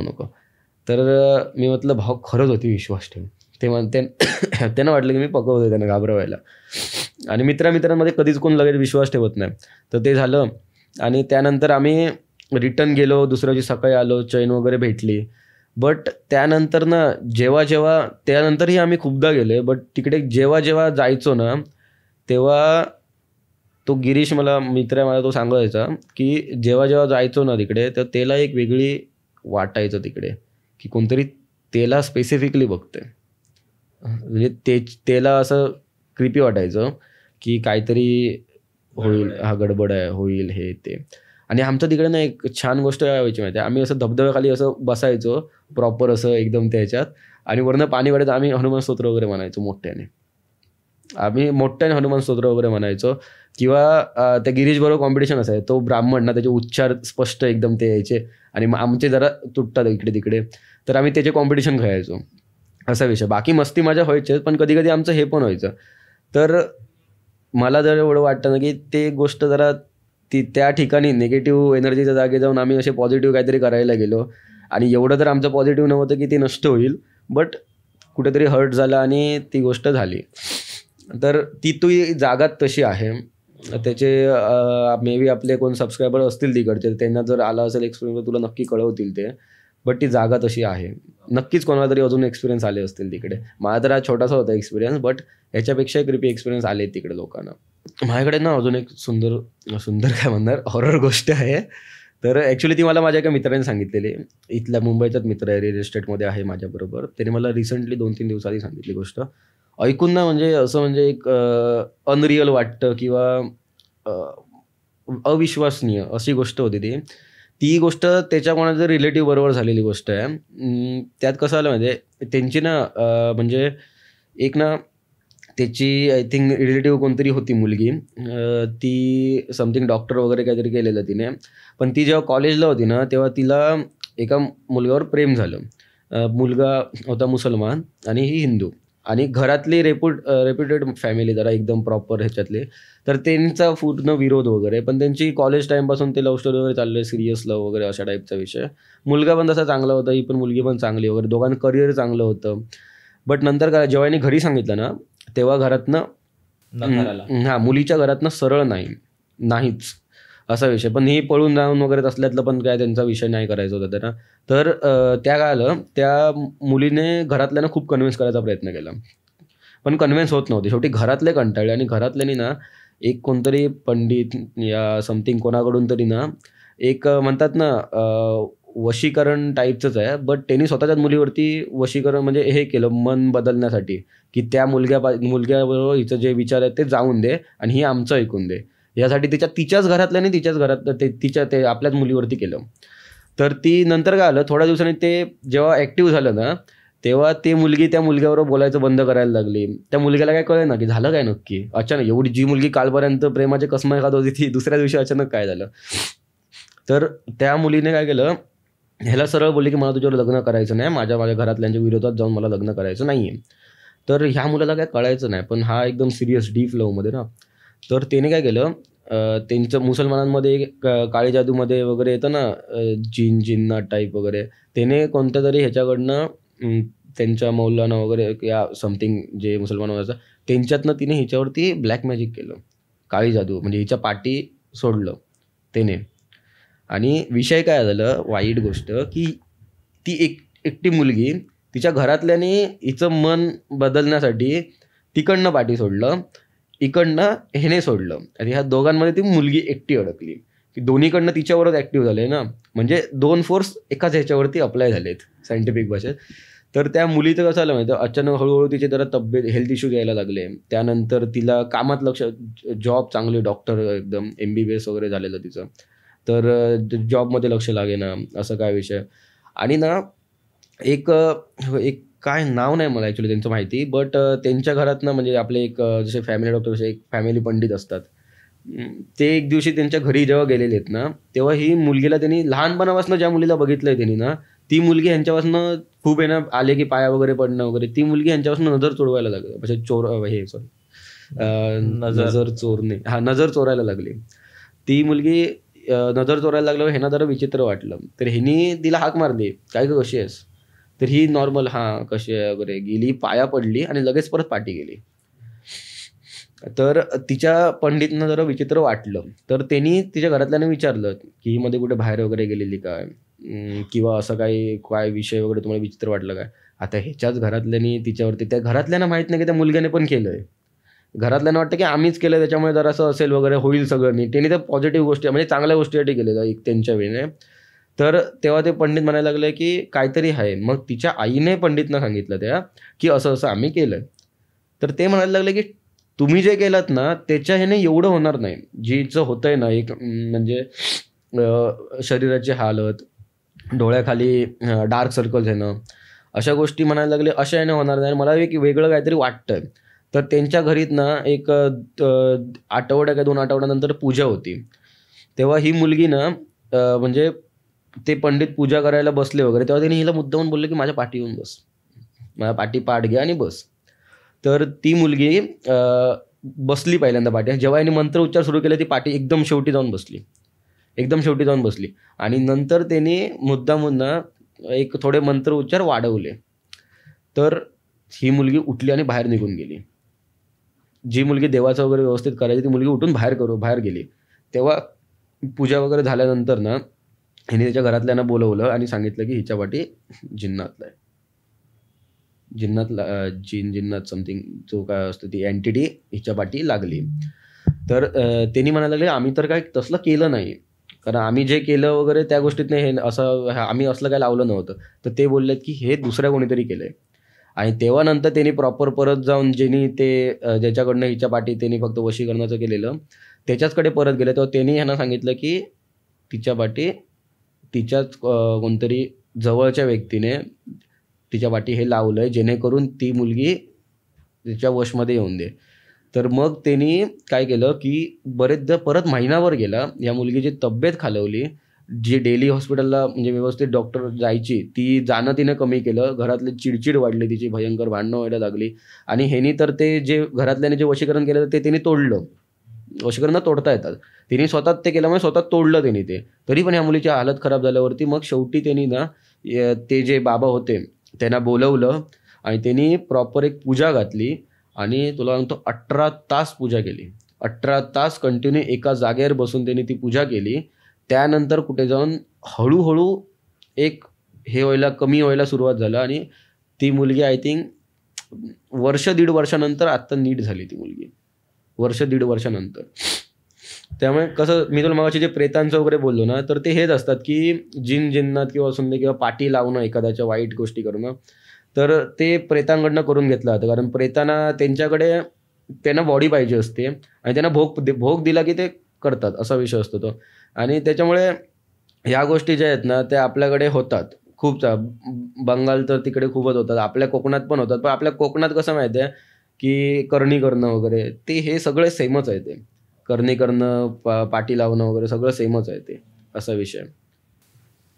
नको. तर मी म्हटलं भाऊ खरंच होती, विश्वास ठेव. त्यांना वाटलं की मी पकवतोय, त्यांना घाबरवायला. आणि मित्रांमध्ये कधीच कोण लगेच विश्वास ठेवत नाही. तर ते झालं, आणि त्यानंतर आम्ही रिटर्न गेलो. दुसऱ्या दिवशी सकाळी आलो, चैन वगैरे भेटली. बट त्यानंतर ना त्यानंतरही आम्ही खूपदा गेले, बट तिकडे जेव्हा जायचो ना, तेव्हा तो गिरीश मला मित्र आहे, मला तो सांगायचा की जेव्हा जायचो ना तिकडे, तर त्याला एक वेगळी वाटायचं तिकडे, की कोणतरी त्याला स्पेसिफिकली बघतंय. म्हणजे त्याला असं क्रिपी वाटायचं की काहीतरी होईल, हा गडबड आहे, होईल हे ते. आणि आमचं तिकडे ना एक छान गोष्ट व्हायची माहिती आहे, आम्ही असं धबधब्याखाली असं बसायचो प्रॉपर असं एकदम त्याच्यात, आणि वरनं पाणी वाढायचं, आम्ही हनुमान स्तोत्र वगैरे म्हणायचो मोठ्याने. हनुमान स्तोत्र वगैरे म्हणायचो. किंवा त्या गिरीश बरोबर कॉम्पिटिशन असायचं, तो ब्राह्मण ना, त्याचे उच्चार स्पष्ट एकदम ते यायचे, आणि आमचे जरा तुटतात इकडे तिकडे, तर आम्ही त्याचे कॉम्पिटिशन खेळायचो, असा विषय. बाकी मस्ती मजा व्हायचेच, पण कधी कधी आमचं हे पण व्हायचं. तर मला जर एवढं वाटतं ना की ते गोष्ट जरा त्या ठिकाणी निगेटिव्ह एनर्जीच्या जागी जाऊन आम्ही असे पॉझिटिव्ह काहीतरी करायला गेलो, आणि एवढं तर आमचं पॉझिटिव्ह नव्हतं की ती नष्ट होईल, बट कुठेतरी हर्ट झालं आणि ती गोष्ट झाली. तर ती जागा तशी आहे. त्याचे मे बी आपले कोण सबस्क्रायबर असतील तिकडचे, त्यांना जर आला असेल एक्सपिरियन्स, तुला नक्की कळवतील ते. बट ती जागा तशी आहे. नक्कीच कोणाला तरी अजून एक्सपिरियन्स आले असतील तिकडे. माझा तर हा छोटासा होता एक्सपिरियन्स, बट ह्याच्यापेक्षा क्रिपी एक्सपिरियन्स आले तिकडे लोकांना. माझ्याकडे ना अजून एक सुंदर काय म्हणणार हॉरर गोष्ट आहे. तर ॲक्च्युली ती मला माझ्या एका मित्राने सांगितलेली. इथल्या मुंबईचाच मित्र आहे, रिअल इस्टेटमध्ये आहे माझ्याबरोबर. त्याने मला रिसेंटली 2-3 दिवसाआधी सांगितली गोष्ट. ऐकून ना म्हणजे असं म्हणजे एक अनरिअल वाटतं, किंवा अविश्वसनीय अशी गोष्ट होती ती. ती गोष्ट त्याच्या कोणाच्या रिलेटिव्ह बरोबर झालेली गोष्ट आहे. त्यात कसं आलं म्हणजे त्यांची ना म्हणजे एक ना त्याची आय थिंक रिलेटिव्ह कोणतरी होती मुलगी, ती समथिंग डॉक्टर वगैरे काहीतरी केलेलं तिने. पण ती जेव्हा कॉलेजला होती ना, तेव्हा तिला एका मुलगावर प्रेम झालं. मुलगा होता मुसलमान आणि ही हिंदू. आणि घरातली रेप्युटेड फॅमिली जरा एकदम प्रॉपर ह्याच्यातले, तर त्यांचा पूर्ण विरोध वगैरे. पण त्यांची कॉलेज टाईमपासून ते लव्ह स्टोरी वगैरे चालले, सिरियस लव्ह वगैरे अशा टाईपचा विषय. मुलगा पण तसा चांगला होता, ही पण मुलगी पण चांगली वगैरे, दोघांचं करिअर चांगलं होतं. बट नंतर काय जेव्हा यांनी घरी सांगितलं ना, तेव्हा घरातनं नकार आला. मुलीच्या घरातनं सरळ नाहीच असा विषय. पण ही पळून जाऊन वगैरे असल्यातलं पण काय त्यांचा विषय नाही करायचा होता त्यांना. तर त्या काय आलं, त्या मुलीने घरातल्यांना खूप कन्व्हिन्स करायचा प्रयत्न केला, पण कन्व्हिन्स होत नव्हते. शेवटी घरातले कंटाळले आणि घरातल्यांनी ना एक कोणतरी पंडित या समथिंग कोणाकडून तरी ना एक म्हणतात ना वशीकरण टाईपचंच आहे, बट त्यांनी स्वतःच्याच मुलीवरती वशीकरण म्हणजे हे केलं मन बदलण्यासाठी, की त्या मुलग्याबरोबर हिचं जे विचार आहेत ते जाऊन दे आणि ही आमचं ऐकून दे, यासाठी तिच्याच घरातल्याने ते आपल्याच मुलीवरती केलं. तर ती नंतर काय आलं, थोड्या दिवसांनी ते जेव्हा ॲक्टिव्ह झालं ना, तेव्हा ती मुलगी त्या मुलग्याबरोबर बोलायचं बंद करायला लागली. त्या मुलग्याला काय कळलं ना की झालं काय नक्की. अचानक एवढी जी मुलगी कालपर्यंत प्रेमाचे कसम खात होती ती दुसऱ्या दिवशी अचानक काय झालं. तर त्या मुलीने काय केलं, ह्याला सरळ बोलली की मला तुझ्यावर लग्न करायचं नाही, माझ्या घरातल्यांच्या विरोधात जाऊन मला लग्न करायचं नाही आहे. तर ह्या मुलाला काय कळायचं नाही, पण हा एकदम सिरियस डीप लव्हमध्ये ना. तर त्याने काय केलं, त्यांचं मुसलमानांमध्ये काळी जादूमध्ये वगैरे येतं ना जिन्नात टाईप वगैरे, त्याने कोणत्या तरी ह्याच्याकडनं त्यांच्या मौलाना वगैरे या समथिंग जे मुसलमान व्हायचं त्यांच्यातनं तिने हिच्यावरती ब्लॅक मॅजिक केलं, काळी जादू म्हणजे हिच्या पाठी सोडलं त्याने. आणि विषय काय झालं, वाईट गोष्ट, की ती एकटी मुलगी तिच्या घरातल्याने हिचं मन बदलण्यासाठी तिकडनं पाठी सोडलं, इकडनं ह्याने सोडलं, आणि ह्या दोघांमध्ये ती मुलगी एकटी अडकली, की दोन्हीकडनं तिच्यावरच ॲक्टिव्ह झाले ना, म्हणजे 2 फोर्स एकाच ह्याच्यावरती अप्लाय झालेत सायंटिफिक भाषेत. तर त्या मुलीचं कसं झालं माहिती, अचानक हळूहळू तिचे जरा तब्येत हेल्थ इश्यूज यायला लागले. त्यानंतर तिला कामात लक्ष, जॉब चांगली, डॉक्टर एकदम MBBS वगैरे झालेलं तिचं, तर जॉबमध्ये लक्ष लागेना, असं काय विषय. आणि ना एक काय नाव नाही मला ॲक्च्युली त्यांचं माहिती, बट त्यांच्या घरात ना म्हणजे आपले एक जसे फॅमिली डॉक्टर जसे एक फॅमिली पंडित असतात, ते एक दिवशी त्यांच्या घरी जेव्हा गेलेले आहेत ना, तेव्हा ही मुलगीला त्यांनी लहानपणापासून ज्या मुलीला बघितलंय त्यांनी ना, ती मुलगी यांच्यापासून खूप आहे ना आले की पाया वगैरे पडणं वगैरे, ती मुलगी यांच्यापासून नजर चोरवायला लागली, म्हणजे नजर चोरणे, नजर चोरायला लागली. ती मुलगी नजर चोरायला लागल्यावर ह्यांना जरा विचित्र वाटलं, तर ह्यांनी तिला हाक मारली, काय ग कशी आहेस. तर ही नॉर्मल कशी आहे वगैरे गेली, पाया पडली आणि लगेच परत पाठी गेली. तर तिच्या पंडितनं जरा विचित्र वाटलं, तर त्यांनी तिच्या घरातल्यानं विचारलं की ही मध्ये कुठे बाहेर वगैरे गेलेली काय, किंवा असं काय विषय वगैरे तुम्हाला विचित्र वाटलं काय. आता ह्याच्याच घरातल्यांनी तिच्यावरती, त्या घरातल्यांना माहित नाही की त्या मुलग्याने पण केलंय, घरातल्यांना वाटतं की आम्हीच केलं त्याच्यामुळे जर असं असेल वगैरे होईल सगळं नाही. त्यांनी तर पॉझिटिव्ह गोष्टी म्हणजे चांगल्या गोष्टीसाठी केलेलं एक त्यांच्या वेळेने. तर तेव्हा ते पंडित म्हणायला लागले की काहीतरी आहे. मग तिच्या आईने पंडितनं सांगितलं त्या की असं असं आम्ही केलं. तर ते म्हणायला लागले की तुम्ही जे केलात ना त्याच्या ह्याने एवढं होणार नाही, जिचं होतंय ना एक म्हणजे शरीराची हालत, डोळ्याखाली डार्क सर्कल्स येणं, अशा गोष्टी म्हणायला लागले अशा याने होणार नाही. मला एक वेगळं काहीतरी वाटतंय. तर त्यांच्या घरीत ना एक आठवड्या का 2 आठवड्यानंतर पूजा होती. तेव्हा ही मुलगी ना म्हणजे ते पंडित पूजा करायला बसले वगैरे, तेव्हा त्यांनी हिला मुद्दामून बोलले की माझ्या पाठी येऊन बस, माझ्या पाठी पाठ घ्या आणि बस. तर ती मुलगी बसली पहिल्यांदा पाठी. जेव्हा यांनी मंत्र उच्चार सुरू केले ती पाठी एकदम शेवटी जाऊन बसली, आणि नंतर त्यांनी मुद्दामून ना एक थोडे मंत्र उच्चार वाढवले. तर ही मुलगी उठली आणि बाहेर निघून गेली. जी मुलगी देवाचं वगैरे व्यवस्थित करायची ती मुलगी उठून बाहेर गेली. तेव्हा पूजा वगैरे झाल्यानंतर ना हिने त्याच्या घरातल्यांना बोलवलं आणि सांगितलं की हिच्या पाठी जिन्नात जिन्नात समथिंग जो काय असतो ती एंटिटी हिच्या पाठी लागली. तर त्यांनी म्हणायला लागले आम्ही तर काय तसलं केलं नाही, कारण आम्ही जे केलं वगैरे त्या गोष्टीत नाही, हे असं आम्ही असलं काय लावलं नव्हतं. तर ते बोललेत की हे दुसऱ्या कोणीतरी केलंय. आणि तेव्हा नंतर त्यांनी प्रॉपर परत जाऊन ज्यांनी ते ज्याच्याकडनं हिच्या पाठी त्यांनी फक्त वशीकरणाचं केलेलं त्याच्याचकडे परत गेले. तेव्हा त्यांनी ह्यांना सांगितलं की तिच्या पाठी तिच्याच कोणतरी जवळच्या व्यक्तीने तिच्या पाठी हे लावलंय जेणेकरून ती मुलगी तिच्या वशमध्ये येऊन दे. तर मग त्यांनी काय केलं की बरेचदा परत महिनाभर गेला, या मुलगीची तब्येत खालवली, जी डेली हॉस्पिटलला म्हणजे व्यवस्थित डॉक्टर जायची ती जाणं तिने कमी केलं. घरातली चिडचिड वाढली तिची, भयंकर भांडणं व्हायला लागली. आणि ह्यानी तर ते जे घरातल्याने जे वशीकरण केलं ते तिने तोडलं. वशीकरण तोडता येतात, तिने स्वतः ते केल्यामुळे स्वतः तोडलं त्यांनी ते. तरी पण ह्या मुलीची हालत खराब झाल्यावरती मग शेवटी त्यांनी ना ते जे बाबा होते त्यांना बोलवलं आणि त्यांनी प्रॉपर एक पूजा घातली आणि तुला सांगतो 18 तास पूजा केली. 18 तास कंटिन्यू एका जागेवर बसून त्यांनी ती पूजा केली. त्यानंतर कुठे जाऊन हळूहळू एक हे व्हायला कमी व्हायला सुरुवात झालं आणि ती मुलगी आय थिंक वर्ष दीड वर्षानंतर आत्ता नीट झाली ती मुलगी, वर्ष दीड वर्षानंतर. त्यामुळे कसं मी तुला मगाशी जे प्रेतांचं वगैरे बोललो ना, तर ते हेच असतात की जिन जिन्नात किंवा सुंदे किंवा पाठी लावणं एखाद्याच्या वाईट गोष्टी करणं, तर ते प्रेतांकडनं करून घेतलं जातं. कारण प्रेतांना त्यांच्याकडे त्यांना बॉडी पाहिजे असते आणि त्यांना भोग दिला की ते करतात, असा विषय असतो तो. आणि त्याच्यामुळे ह्या गोष्टी ज्या आहेत ना त्या आपल्याकडे होतात खूप. बंगाल तर तिकडे खूपच होतात, आपल्या कोकणात पण होतात. पण आपल्या कोकणात कसं माहिती आहे की करणी करणं वगैरे ते हे सगळे सेमच आहे. ते करणी करणं, पाठी लावणं वगैरे सगळं सेमच आहे ते, असा विषय.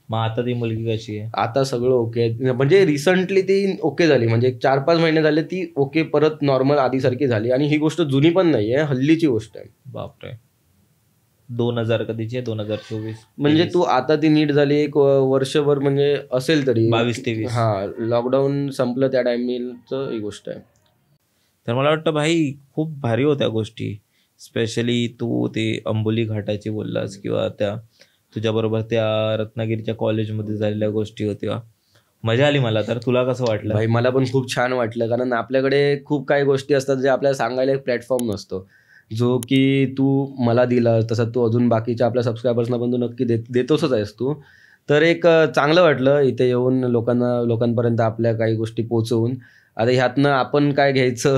मग आता ती मुलगी कशी आहे? आता सगळं ओके आहे. म्हणजे रिसंटली ती ओके झाली, म्हणजे 4-5 महिने झाले ती ओके, परत नॉर्मल आधीसारखी झाली. आणि ही गोष्ट जुनी पण नाही आहे, हल्लीची गोष्ट आहे. बापरे. 2000 कधीची आहे? 2024 म्हणजे तू आता ती नीट झाली एक वर्षभर म्हणजे असेल तरी 22-23. हा, लॉकडाऊन संपलं त्या टायमिंगचं ही गोष्ट आहे. तर मला वाटतं भाई खूप भारी होत्या गोष्टी. स्पेशली तू ते अंबोली घाटाची बोललास किंवा त्या तुझ्याबरोबर त्या रत्नागिरीच्या कॉलेजमध्ये झालेल्या गोष्टी होत्या. मजा आली मला. तर तुला कसं वाटलं? भाई मला पण खूप छान वाटलं, कारण आपल्याकडे खूप काही गोष्टी असतात जे आपल्याला सांगायला एक प्लॅटफॉर्म नसतो, जो की तू मला दिला, तसं तू अजून बाकीच्या आपल्या सबस्क्रायबर्सना पण तू नक्की देतोसच आहेस तू. तर एक चांगलं वाटलं इथे येऊन लोकांपर्यंत आपल्या काही गोष्टी पोहोचवून. आता ह्यातनं आपण काय घ्यायचं,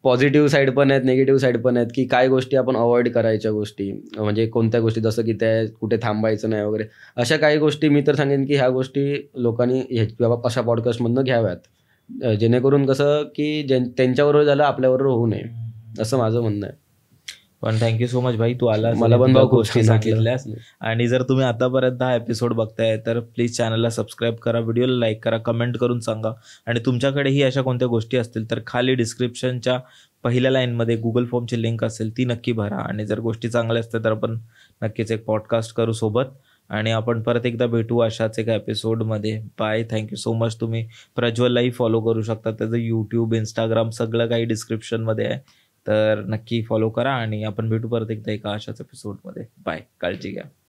पॉझिटिव्ह साईड पण आहेत, निगेटिव्ह साईड पण आहेत, की काय गोष्टी आपण अवॉइड करायच्या गोष्टी, म्हणजे कोणत्या गोष्टी, जसं की त्या कुठे थांबायचं नाही वगैरे, अशा काही गोष्टी. मी तर सांगेन की ह्या गोष्टी लोकांनी बाबा अशा पॉडकास्टमधनं घ्याव्यात, जेणेकरून कसं की त्यांच्याबरोबर झालं आपल्याबरोबर होऊ नये, असं माझं म्हणणं आहे. पण थँक्यू सो मच भाई, तू आलास, मला पण भाऊ खूप गोष्टी छान वाटलं. सांगितल्यास. आणि जर तुम्ही आतापर्यंत हा एपिसोड बघताय तर प्लीज चॅनलला सबस्क्राईब करा, व्हिडिओला लाईक करा, कमेंट करून सांगा. आणि तुमच्याकडेही अशा कोणत्या गोष्टी असतील तर खाली डिस्क्रिप्शनच्या पहिल्या लाईनमध्ये गुगल फॉर्मची लिंक असेल ती नक्की भरा. आणि जर गोष्टी चांगल्या असतील तर आपण नक्कीच एक पॉडकास्ट करू सोबत. आणि आपण परत एकदा भेटू अशाच एका एपिसोडमध्ये. बाय. Thank you so much. तुम्ही प्रज्वललाही फॉलो करू शकता, त्याचं यूट्यूब, इंस्टाग्राम सगळं काही डिस्क्रिप्शनमध्ये आहे, तर नक्की फॉलो करा. आणि आपण भेटू परत एकदा एका अशाच एपिसोडमध्ये. बाय. काळजी घ्या.